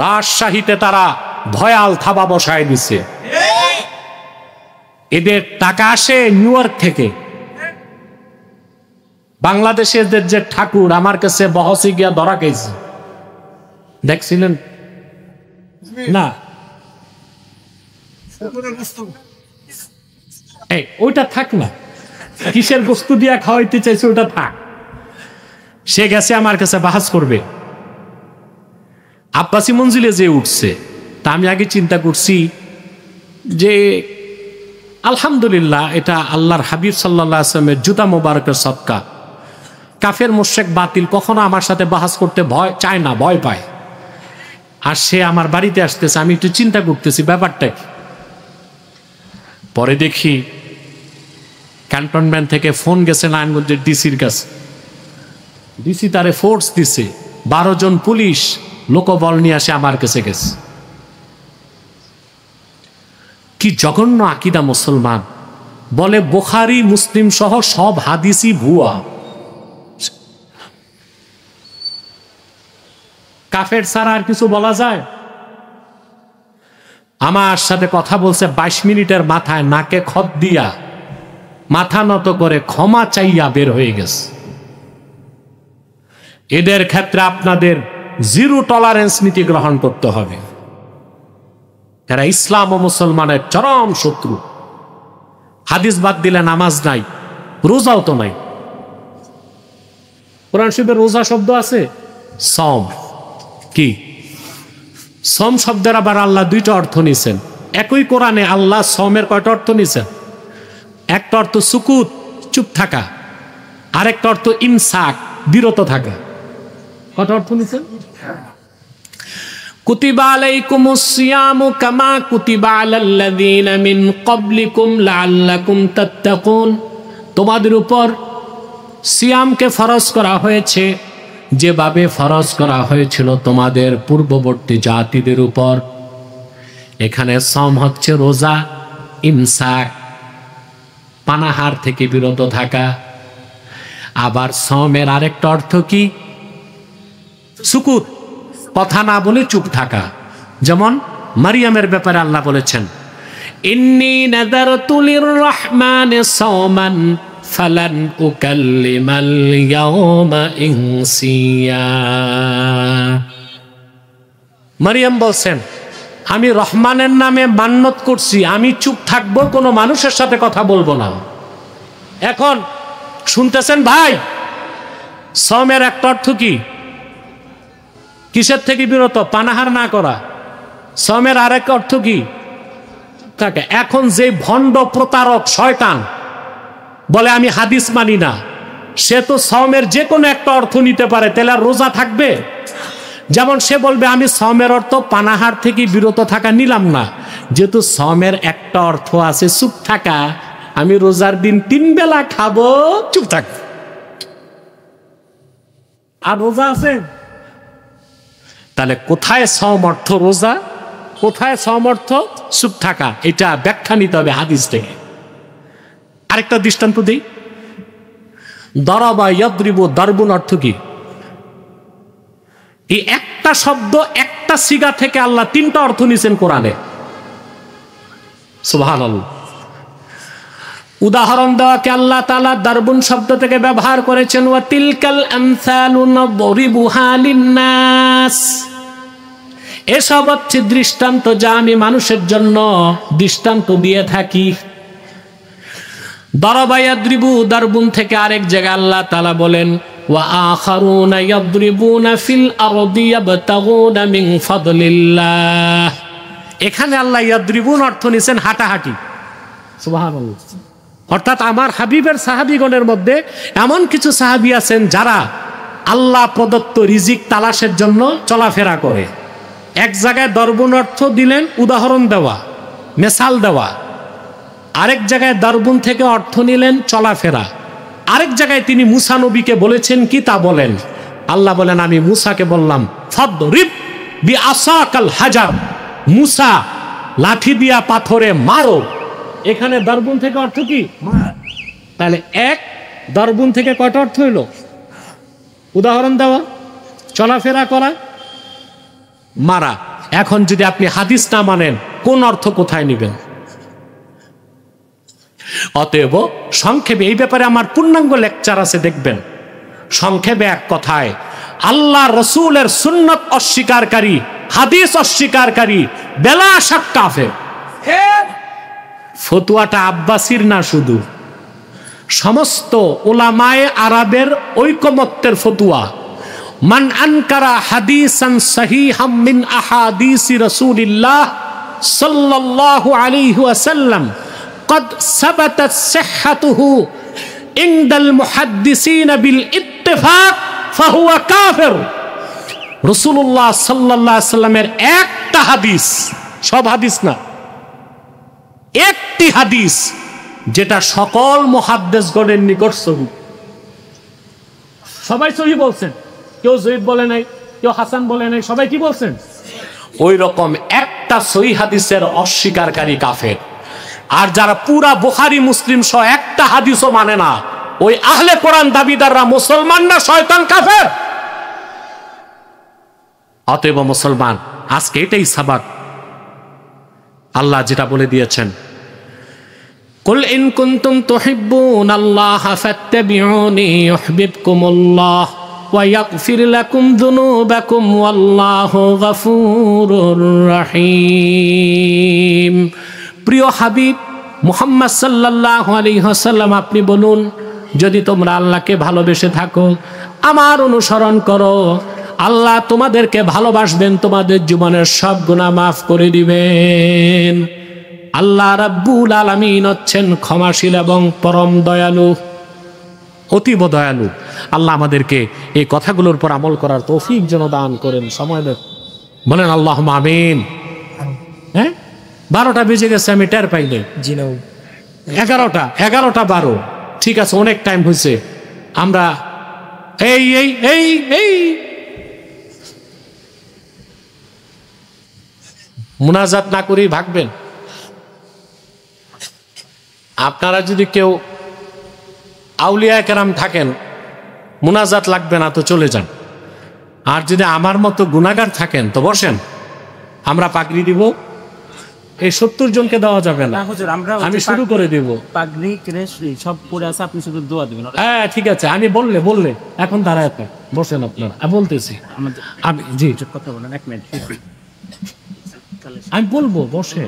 রাজশাহীতে তারা ভয়াল থাবা বসায় দিছে। এদের টাকা আসে নিউ ইয়র্ক থেকে। বাংলাদেশের যে ঠাকুর আমার কাছে বহসে গিয়া ধরা গেছে, দেখছিলেন না? ওইটা থাক না, কিসের বস্তু দিয়া খাওয়াইতে চাইছে ওটা থাক। সে গেছে আমার কাছে বাহাস করবে। আব্বাসী মঞ্জিলে যে উঠছে, তা আমি আগে চিন্তা করছি যে আলহামদুলিল্লাহ, এটা আল্লাহর হাবিব সাল্লাল্লাহু আলাইহি ওয়াসাল্লামের জুতা মোবারকের সদকা। কাফের মুশরিক বাতিল কখনো আমার সাথে বাহাস করতে ভয় চায় না, ভয় পায়। আর সে আমার বাড়িতে আসতেছে, আমি একটু চিন্তা করতেছি ব্যাপারটা কি। পরে দেখি ক্যান্টনমেন্ট থেকে ফোন গেছে নারায়ণগঞ্জের ডিসির কাছে। ডিসি তারে ফোর্স দিছে, 12 জন পুলিশ লোকবল নিয়ে আসে আমার কাছে গেছে। কি জঘন্য আকীদা মুসলমান! বলে বুখারী মুসলিম সহ সব হাদিসই ভুয়া। কাফের ছাড়া আর কিছু বলা যায়? আমার সাথে কথা বলছে 22 মিনিটের মাথায় নাকে খত দিয়া মাথা নত করে ক্ষমা চাইয়া বের হয়ে গেছে। এদের ক্ষেত্রে আপনাদের 0 টলারেন্স নীতি গ্রহণ করতে হবে। এরা ইসলাম ও মুসলমানের চরম শত্রু। হাদিস বাদ দিলে নামাজ নাই, রোজাও তো নাই। কোরআন শরীফে রোজা শব্দ আছে, সম কি? সম শব্দের আবার আল্লাহ 2টা অর্থ নিছেন। একই কোরআনে আল্লাহ সমের কয়টা অর্থ নিছেন? একটা অর্থ সুকুত, চুপ থাকা, আরেকটা অর্থ ইমসাক, বিরত থাকা। কয়টা অর্থ নিছেন? কুতিবা আলাইকুমুস সিয়ামু কামা কুতিবা আলাল্লাযীনা মিন ক্বাবলিকুম লাআল্লাকুম তাত্তাকুন। তোমাদের উপর সিয়ামকে ফরজ করা হয়েছে যেভাবে ফরজ করা হয়েছিল তোমাদের পূর্ববর্তী জাতিদের উপর। এখানে সম হচ্ছে রোজা, ইমসাক, পানাহার থেকে বিরত থাকা। আবার সমের আরেকটা অর্থ কি? সুকুত, কথা না বলে চুপ থাকা। যেমন মারিয়ামের ব্যাপারে আল্লাহ বলেছেন, ইন্নী নাযারতু লির-রাহমানি সাওমান ফালান উকাল্লিমাল ইয়াওমা ইনসিয়া। মারিয়াম বলছেন, আমি রহমানের নামে মান্যত করছি, আমি চুপ থাকবো, কোনো মানুষের সাথে কথা বলবো না। এখন শুনতেছেন ভাই, সমের একটা অর্থ কি? কিসের থেকে বিরত? পানাহার না করা। সমের আরেক অর্থ কি? থাকে। এখন যে ভণ্ড প্রতারক শয়তান বলে আমি হাদিস মানি না, সে তো সমের যে কোনো একটা অর্থ নিতে পারে, তাহলে আর রোজা থাকবে? যেমন সে বলবে আমি সমের অর্থ পানাহার থেকে বিরত থাকা নিলাম না, যেহেতু সমের একটা অর্থ আছে চুপ থাকা, আমি রোজার দিন 3 বেলা খাবো, চুপ থাক। আর রোজা আছে? তাহলে কোথায় সম অর্থ রোজা, কোথায় সম অর্থ চুপ থাকা? এটা ব্যাখ্যা নিতে হবে হাদিস থেকে। আরেকটা দৃষ্টান্ত দিই। দরাবা ইয়াদরিবু, দারবুন অর্থ কি? এই একটা শব্দ, একটা সিগা থেকে আল্লাহ 3টা অর্থ নিয়েছেন কোরআনে। সুবহানাল্লাহ। উদাহরণ দেওয়াকে আল্লাহ তাআলা দারবুন শব্দ থেকে ব্যবহার করেছেন, ওয়া তিলকাল আমসালু নাদরিবুহা লিন-নাস। এসব হচ্ছে দৃষ্টান্ত যা আমি মানুষের জন্য দৃষ্টান্ত দিয়ে থাকি। দরাবা ইয়াদরিবু, দারবুন থেকে আরেক জায়গায় আল্লাহ তাআলা বলেন, ওয়া আখারুনা ইয়াদরিবুনা ফিল আরদি ইয়াবতাগুনা মিন ফাদলিল্লাহ। এখানে আল্লাহ ইয়াদরিবুন অর্থ নিয়েছেন হাঁটাহাঁটি। সুবহানাল্লাহ। অর্থাৎ আমার হাবিবের সাহাবীগণের মধ্যে এমন কিছু সাহাবী আছেন যারা আল্লাহ প্রদত্ত রিজিক তালাশের জন্য চলাফেরা করে। এক জায়গায় দরবুন অর্থ দিলেন উদাহরণ দেওয়া, মেসাল দেওয়া। আরেক জায়গায় দরবুন থেকে অর্থ নিলেন চলাফেরা। আরেক জায়গায় তিনি মুসা নবীকে বলেছেন কি তা বলেন। আল্লাহ বলেন, আমি মুসাকে বললাম ফাদরিব বিআসাকাল হাজার, মুসা লাঠি দিয়া পাথরে মারো। এখানে দরবুন থেকে অর্থ কি? তাহলে এক দরবুন থেকে কয়টা অর্থ হইল? উদাহরণ দেওয়া, চলাফেরা করা, মারা। এখন যদি আপনি হাদিস না মানেন, কোন অর্থ কোথায় নেবেন? অতএব সংক্ষেপে, এই ব্যাপারে আমার পূর্ণাঙ্গ লেকচার আছে, দেখবেন। সংক্ষেপে এক কথায়, আল্লাহ রসুলের সুন্নত অস্বীকারী, হাদিস অস্বীকারী বেলা শাক কাফের। ফতুয়াটা আব্বাসির না, শুধু সমস্ত উলামায়ে আরবের ঐকমত্যের ফতুয়া। মান আনকারা হাদিসান সহিহাম মিন আহাদিসি রাসূলিল্লাহ সাল্লাল্লাহু আলাইহি ওয়াসাল্লাম قد ثبتت صحته عند المحدثين بالاتفاق فهو كافر। রাসূলুল্লাহ সাল্লাল্লাহু আলাইহি ওয়াসাল্লামের একটা হাদিস, সব হাদিস না, একটি হাদিস যেটা সকল মুহাদ্দিসগণের নিকট সহিহ, সবাই সহিহ বলছেন, কেউ যঈফ বলে নাই, কেউ হাসান বলে নাই, সবাই কি বলছেন? ওই রকম একটা সহিহ হাদিসের অস্বীকারী কাফের। আর যারা পুরা বুখারী মুসলিম সহ একটা হাদিসও মানে না, ওই আহলে কোরআন দাবিদাররা মুসলমান না শয়তান কাফের। অতএব মুসলমান, আজকে এটাই সাবাক। আল্লাহ যেটা বলে দিয়েছেন, কুল ইন কুনতুম তুহিব্বুনাল্লাহ ফাত্তাবিউনি ইউহিব্বুকুমুল্লাহ ওয়া ইয়াগফির লাকুম যুনুবাকুম ওয়াল্লাহু গফুরুর রহিম। প্রিয় হাবিব মুহাম্মদ সাল্লাল্লাহু আলাইহি ওয়াসাল্লাম, আপনি বলুন, যদি তোমরা আল্লাহকে ভালোবেসে থাকো, আমার অনুসরণ করো, আল্লাহ তোমাদেরকে ভালোবাসবেন, তোমাদের জীবনের সব গুনাহ মাফ করে দিবেন। আল্লাহ রাব্বুল আলামিন হচ্ছেন ক্ষমাশীল এবং পরম দয়ালু, অতীব দয়ালু। আল্লাহ আমাদেরকে এই কথাগুলোর উপর আমল করার তৌফিক যেন দান করেন। সময় দেন, বলেন আল্লাহুম্মা আমিন। হ্যাঁ, 12টা বেজে গেছে, আমি টের পাইনি। 11টা 12। ঠিক আছে, অনেক টাইম হয়েছে। আমরা এই এই এই এই মুনাজাত না করেই ভাগবেন। আপনারা যদি কেউ আউলিয়া কেরাম থাকেন, মুনাজাত লাগবে না তো চলে যান। আর যদি আমার মতো গুনাহগার থাকেন তো বসেন, আমরা পাগড়ি দিব। এই 70 জনকে দেওয়া যাবে না, আমি শুরু করে দিব। পাগড়ি ক্রেশ সব পড়ে আছে, আপনি শুধু দোয়া দিবেন। হ্যাঁ ঠিক আছে, আমি বললে এখন দাঁড়ায় বসেন আপনারা, আমি বলতেছি। আমি জি কথা বলেন, 1 মিনিট আমি বলবো, বসে।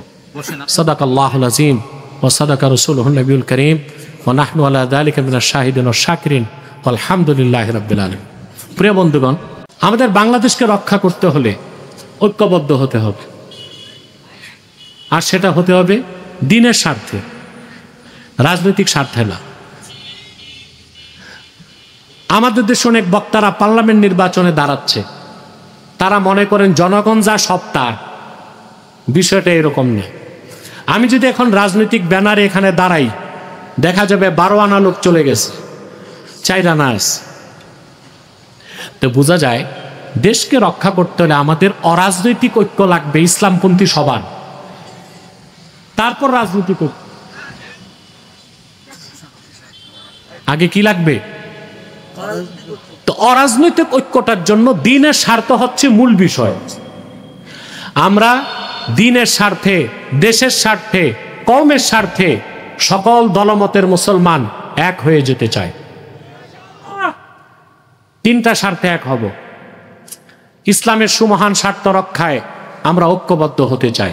সাদাকাল্লাহুল আযীম ওয়া সাদাকা রাসূলুহুন নবিয়ুল কারীম ওয়া নাহনু আলা যালিকা মিনাশ শাহিদিন ওয়াশ শাকিরিন আলহামদুলিল্লাহি রাব্বিল আলামিন। প্রিয় বন্ধুগণ, আমাদের বাংলাদেশকে রক্ষা করতে হলে ঐক্যবদ্ধ হতে হবে, আর সেটা হতে হবে দ্বীনের স্বার্থে, রাজনৈতিক স্বার্থে না। আমাদের দেশে অনেক বক্তারা পার্লামেন্ট নির্বাচনে দাঁড়াচ্ছে, তারা মনে করেন জনগণ যা সব তার। বিষয়টা এরকম নেই। আমি যদি এখন রাজনৈতিক ব্যানারে এখানে দাঁড়াই, দেখা যাবে 12 আনা লোক চলে গেছে, 4 আনা আছে। তো বোঝা যায় দেশকে রক্ষা করতে হলে আমাদের অরাজনৈতিক ঐক্য লাগবে, ইসলামপন্থী সবার, তারপর রাজনীতি করতে। আগে কি লাগবে? তো অরাজনৈতিক ঐক্যটার জন্য দ্বীনের স্বার্থ হচ্ছে মূল বিষয়। আমরা দ্বীনের স্বার্থে, দেশের স্বার্থে, কওমের স্বার্থে সকল দলমতের মুসলমান এক হয়ে যেতে চায়। 3টা স্বার্থে এক হব। ইসলামের সুমহান স্বার্থ রক্ষায় আমরা ঐক্যবদ্ধ হতে চাই।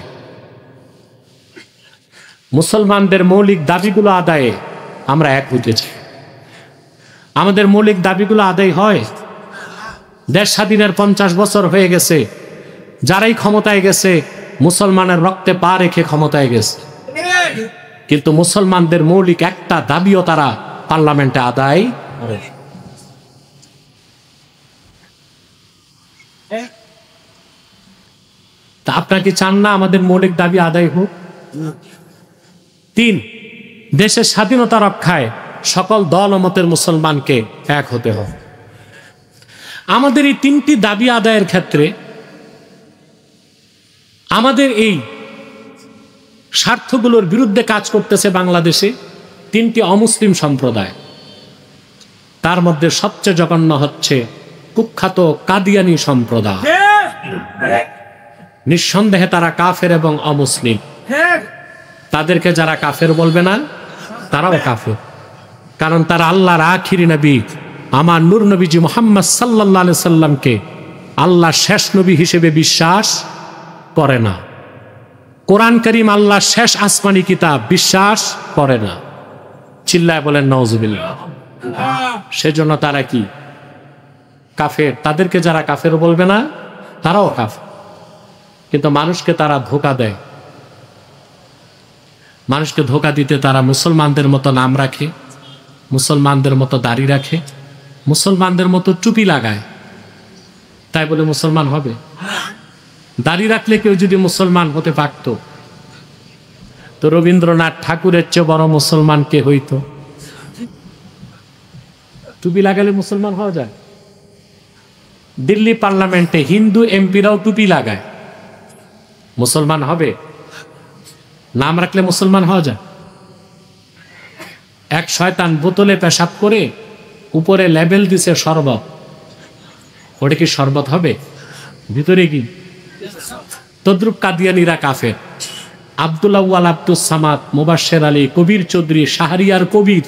মুসলমানদের মৌলিক দাবিগুলো আদায়ে আমরা এক হতে চাই। আমাদের মৌলিক দাবিগুলো আদায় হয়। দেশ স্বাধীনের 50 বছর হয়ে গেছে, যারাই ক্ষমতায় গেছে মুসলমানের রক্তে পা রেখে ক্ষমতায় গেছে, কিন্তু মুসলমানদের মৌলিক একটা দাবিও তারা পার্লামেন্টে আদায় করে। তা আপনারা কি চান না আমাদের মৌলিক দাবি আদায় হোক? 3, দেশের স্বাধীনতা রক্ষায় সকল দল ও মতের মুসলমানকে এক হতে হবে। আমাদের এই 3টি দাবি আদায়ের ক্ষেত্রে আমাদের এই স্বার্থগুলোর বিরুদ্ধে কাজ করতেছে বাংলাদেশে 3টি অমুসলিম সম্প্রদায়। তার মধ্যে সবচেয়ে জঘন্য হচ্ছে কুখ্যাত কাদিয়ানি সম্প্রদায়। নিঃসন্দেহে তারা কাফের এবং অমুসলিম। তাদেরকে যারা কাফের বলবে না, তারাও কাফের, কারণ তারা আল্লাহর আখিরি নবী আমার নূর নবীজি মুহাম্মদ সাল্লাল্লাহু আলাইহি সাল্লামকে আল্লাহর শেষ নবী হিসেবে বিশ্বাস করে না। কোরআন কারীম আল্লাহর শেষ আসমানি কিতাব বিশ্বাস করে না। চিল্লায় বলেন নাউজুবিল্লাহ। সেজন্য তারা কি কাফের। তাদেরকে যারা কাফের বলবে না, তারাও কাফের। কিন্তু মানুষকে তারা ধোঁকা দেয়। মানুষকে ধোঁকা দিতে তারা মুসলমানদের মতো নাম রাখে, মুসলমানদের মতো দাড়ি রাখে, মুসলমানদের মতো টুপি লাগায়। তাই বলে মুসলমান হবে? দাড়ি রাখলে কেউ যদি মুসলমান হতে পারত, তো রবীন্দ্রনাথ ঠাকুরের চেয়ে বড় মুসলমান কে হইতো? টুপি লাগালে মুসলমান হওয়া যায়? দিল্লি পার্লামেন্টে হিন্দু এমপিরাও টুপি লাগায়, মুসলমান হবে? নাম রাখলে মুসলমান হওয়া যায়? এক শয়তান বোতলে পেশাব করে উপরে লেবেল দিছে শরবত, ওটা কি শরবত হবে? ভিতরে কি? তদ্রুপ কাদিয়ানীরা কাফের। আব্দুল আউয়াল, আব্দুল সামাদ, মুবাশশির আলী, কবির চৌধুরী, শাহরিয়ার কবির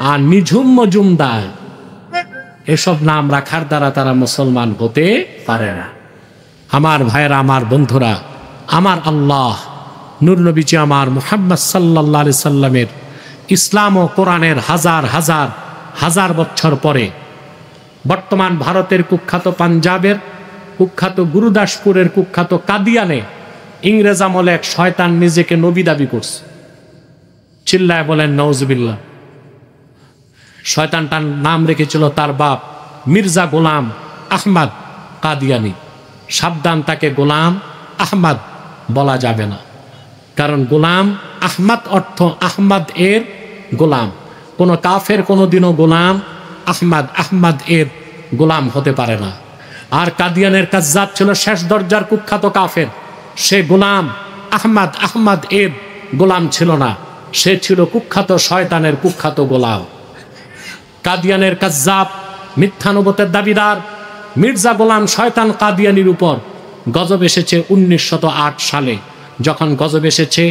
আর নিঝুম মজুমদার, এসব নাম রাখার দ্বারা তারা মুসলমান হতে পারে না। আমার ভাইয়েরা, আমার বন্ধুরা, আমার আল্লাহ নূর নবীজি আমার মুহাম্মদ সাল্লাল্লাহু আলাইহি সাল্লামের ইসলাম ও কোরআনের হাজার হাজার হাজার বছর পরে বর্তমান ভারতের কুখ্যাত পাঞ্জাবের কুখ্যাত গুরুদাসপুরের কুখ্যাত কাদিয়ানে ইংরেজ আমলে এক শয়তান নিজেকে নবী দাবি করছে। চিল্লায় বলেন নাউজুবিল্লাহ। শয়তানটার নাম রেখেছিল তার বাপ মির্জা গোলাম আহমদ কাদিয়ানি। সাবধান, তাকে গোলাম আহমদ বলা যাবে না, কারণ গোলাম আহমদ অর্থ আহমদ এর গোলাম। কোন কাফের কোনোদিনও গোলাম আহমদ, আহমদ এর গোলাম হতে পারে না। আর কাদিয়ানের কাজ্জাব ছিল শেষ দরজার কুখ্যাত কাফের। সে গোলাম আহমদ, আহমদ এর গোলাম ছিল না, সে ছিল কুখ্যাত শয়তানের কুখ্যাত গোলাম। কাদিয়ানের কাজ্জাব মিথ্যানুবতের দাবিদার মির্জা গোলাম শয়তান কাদিয়ানির উপর গজব এসেছে 1908 সালে। যখন গজব এসেছে,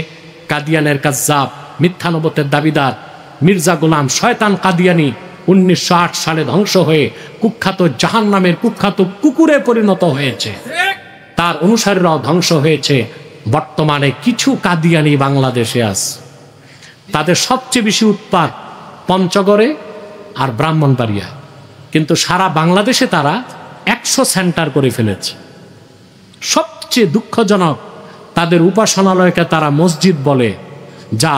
কাদিয়ানের কাজ্জাব মিথ্যানুবতের দাবিদার মির্জা গোলাম শয়তান কাদিয়ানি 1908 সালে ধ্বংস হয়ে কুখ্যাত জাহান্নামের কুখ্যাত কুকুরে পরিণত হয়েছে। তার অনুসারীরাও ধ্বংস হয়েছে। বর্তমানে কিছু কাদিয়ানি বাংলাদেশে আছে, তাদের সবচেয়ে বেশি উৎপাত পঞ্চগড়ে আর ব্রাহ্মণবাড়িয়া, কিন্তু সারা বাংলাদেশে তারা 100 সেন্টার করে ফেলেছে। সবচেয়ে দুঃখজনক, তাদের উপাসনালয়কে তারা মসজিদ বলে, যা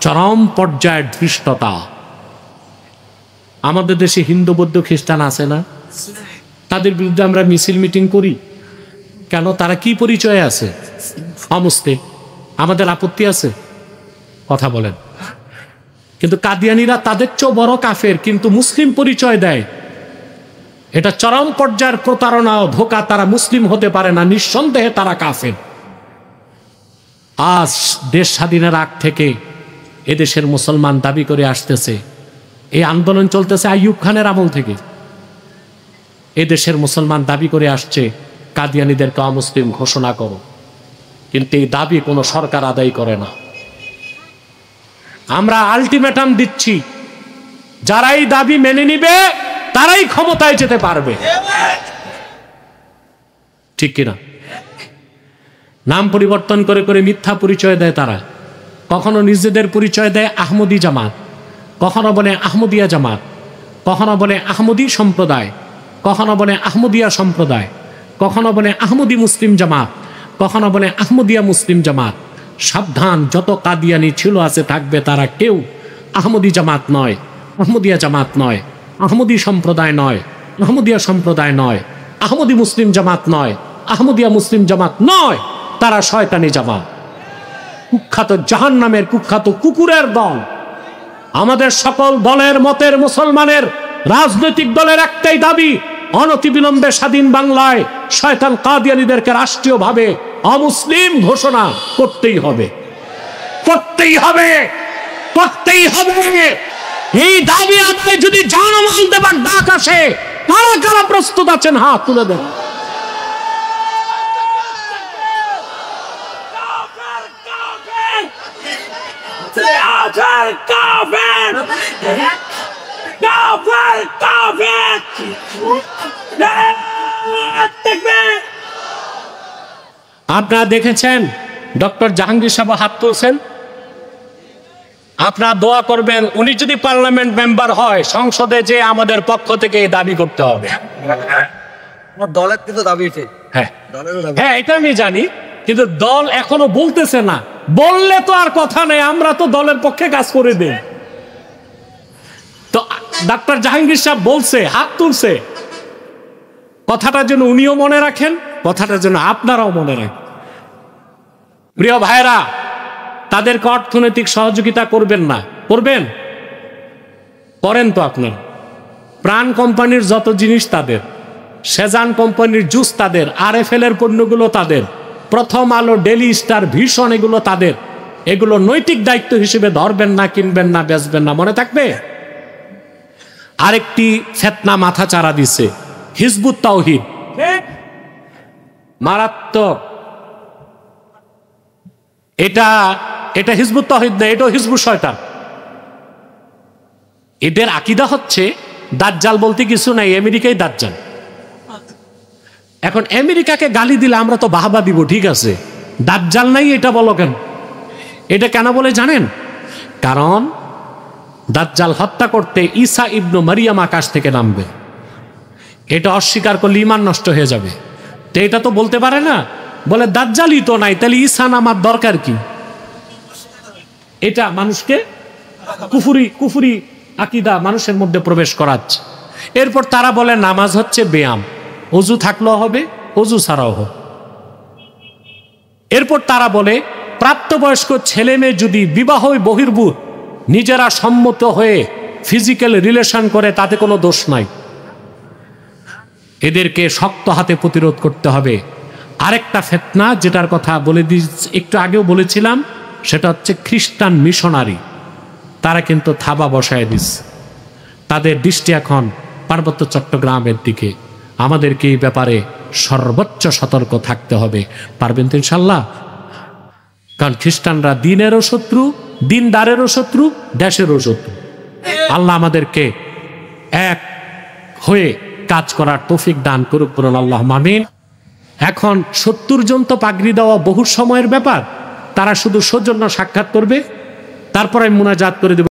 চরম পর্যায়ের ধৃষ্টতা। আমাদের দেশে হিন্দু, বৌদ্ধ, খ্রিস্টান আছে না? তাদের বিরুদ্ধে আমরা মিছিল মিটিং করি কেন? তারা কি পরিচয়ে আছে? অমুসলিম। আমাদের আপত্তি আছে? কথা বলেন। কিন্তু কাদিয়ানিরা তাদের চেয়েও বড় কাফের, কিন্তু মুসলিম পরিচয় দেয়। এটা চরম পর্যায়ের প্রতারণা ও ধোঁকা। তারা মুসলিম হতে পারে না, নিঃসন্দেহে তারা কাফের। আজ দেশ স্বাধীনের আগ থেকে এদেশের মুসলমান দাবি করে আসতেছে, এই আন্দোলন চলতেছে আইয়ুব খানের আমল থেকে। এদেশের মুসলমান দাবি করে আসছে কাদিয়ানীদেরকে অমুসলিম ঘোষণা করো, কিন্তু এই দাবি কোনো সরকার আদায় করে না। আমরা আলটিমেটাম দিচ্ছি, যারা এই দাবি মেনে নিবে তারাই ক্ষমতায় যেতে পারবে, ঠিক কিনা? নাম পরিবর্তন করে করে মিথ্যা পরিচয় দেয় তারা। কখনো নিজেদের পরিচয় দেয় আহমদী জামাত, কখনো বলে আহমদিয়া জামাত, কখনো বলে আহমদী সম্প্রদায়, কখনো বলে আহমদিয়া সম্প্রদায়, কখনো বলে আহমদী মুসলিম জামাত, কখনো বলে আহমদিয়া মুসলিম জামাত। সাবধান, যত কাদিয়ানি ছিল আছে থাকবে, তারা কেউ আহমদী জামাত নয়, আহমদিয়া জামাত নয়, আহমদী সম্প্রদায় নয়, আহমদিয়া সম্প্রদায় নয়, আহমদী মুসলিম জামাত নয়, আহমদিয়া মুসলিম জামাত নয়। তারা শয়তানি জামাত, কুখ্যাত জাহান্নামের কুখ্যাত কুকুরের দল। আমাদের সকল দলের মতের মুসলমানের রাজনৈতিক দলের একটাই দাবি, অনতিবিলম্বে স্বাধীন বাংলায় শয়তান কাদিয়ানীদেরকে রাষ্ট্রীয়ভাবে অমুসলিম ঘোষণা করতেই হবে, করতেই হবে, করতেই হবে। এই দাবি আদায়ে যদি জানমাল দেবার ডাক আসে, কারা কারা প্রস্তুত আছেন? হাত তুলে দেন। আপনারা দেখেছেন ডক্টর জাহাঙ্গীর সাহেব হাত তুলছেন। আপনারা দোয়া করবেন, উনি যদি পার্লামেন্ট মেম্বার হয়, সংসদে যে আমাদের পক্ষ থেকে এই দাবি করতে হবে। দলের কিন্তু দাবি উঠে। হ্যাঁ হ্যাঁ, এটা আমি জানি, কিন্তু দল এখনো বলতেছে না। বললে তো আর কথা নেই, আমরা তো দলের পক্ষে কাজ করে দেই। তো ডাক্তার জাহাঙ্গীর সাহেব বলছে, হাত তুলছে, কথাটা যেন উনিও মনে রাখেন, কথাটা যেন আপনারাও মনে রাখেন। প্রিয় ভাইরা, তাদেরকে অর্থনৈতিক সহযোগিতা করবেন না? করবেন? করেন তো আপনার। প্রাণ কোম্পানির যত জিনিস তাদের, সেজান কোম্পানির জুস তাদের, RFL এর পণ্যগুলো তাদের, প্রথম আলো, ডেলি স্টার, ভিশন এগুলো তাদের। এগুলো নৈতিক দায়িত্ব হিসেবে ধরবেন না, কিনবেন না, বেচবেন না, মনে থাকবে। আরেকটি ফেতনা মাথা চারা দিছে, হিজবুত তাওহীদ, মারাত্মক। এটা হিজবুত তাওহীদ না, এটা হিজবুত শয়তান। এদের আকীদা হচ্ছে দাজ্জাল বলতে কিছু নাই, আমেরিকাই দাজ্জাল। এখন আমেরিকাকে গালি দিলে আমরা তো বাহবা দিব, ঠিক আছে, দাজ্জাল নাই এটা বলো কেন? এটা কেন বলে জানেন? কারণ দাজ্জাল হত্যা করতে ঈসা ইবনু মারিয়াম আকাশ থেকে নামবে, এটা অস্বীকার করলে ঈমান নষ্ট হয়ে যাবে। তো এটা তো বলতে পারে না, বলে দাজ্জালই তো নাই, তাহলে ঈসা নামার দরকার কি? এটা মানুষকে কুফরি আকীদা মানুষের মধ্যে প্রবেশ করাচ্ছে। এরপর তারা বলে নামাজ হচ্ছে ব্যায়াম, অজু থাকলেও হবে, অজু ছাড়াও হোক। এরপর তারা বলে প্রাপ্তবয়স্ক ছেলে মেয়ে যদি বিবাহ বহির্ভূত নিজেরা সম্মত হয়ে ফিজিক্যাল রিলেশন করে, তাতে কোনো দোষ নাই। এদেরকে শক্ত হাতে প্রতিরোধ করতে হবে। আরেকটা ফিতনা যেটার কথা বলে একটু আগেও বলেছিলাম, সেটা হচ্ছে খ্রিস্টান মিশনারি। তারা কিন্তু থাবা বসায় দিচ্ছে, তাদের দৃষ্টি এখন পার্বত্য চট্টগ্রামের দিকে। আমাদেরকে এই ব্যাপারে সর্বোচ্চ সতর্ক থাকতে হবে। পারবেন তো ইনশাল্লাহ? কারণ খ্রিস্টানরা দিনেরও শত্রু, দিনদারেরও শত্রু, দেশেরও শত্রু। আল্লাহ আমাদেরকে এক হয়ে কাজ করার তৌফিক দান করুক, বলুন আল্লাহ আমিন। এখন 70 জন তো পাগড়ি দেওয়া বহু সময়ের ব্যাপার। তারা শুধু সৌজন্য সাক্ষাৎ করবে, তারপরে মুনাজাত করে দেবে।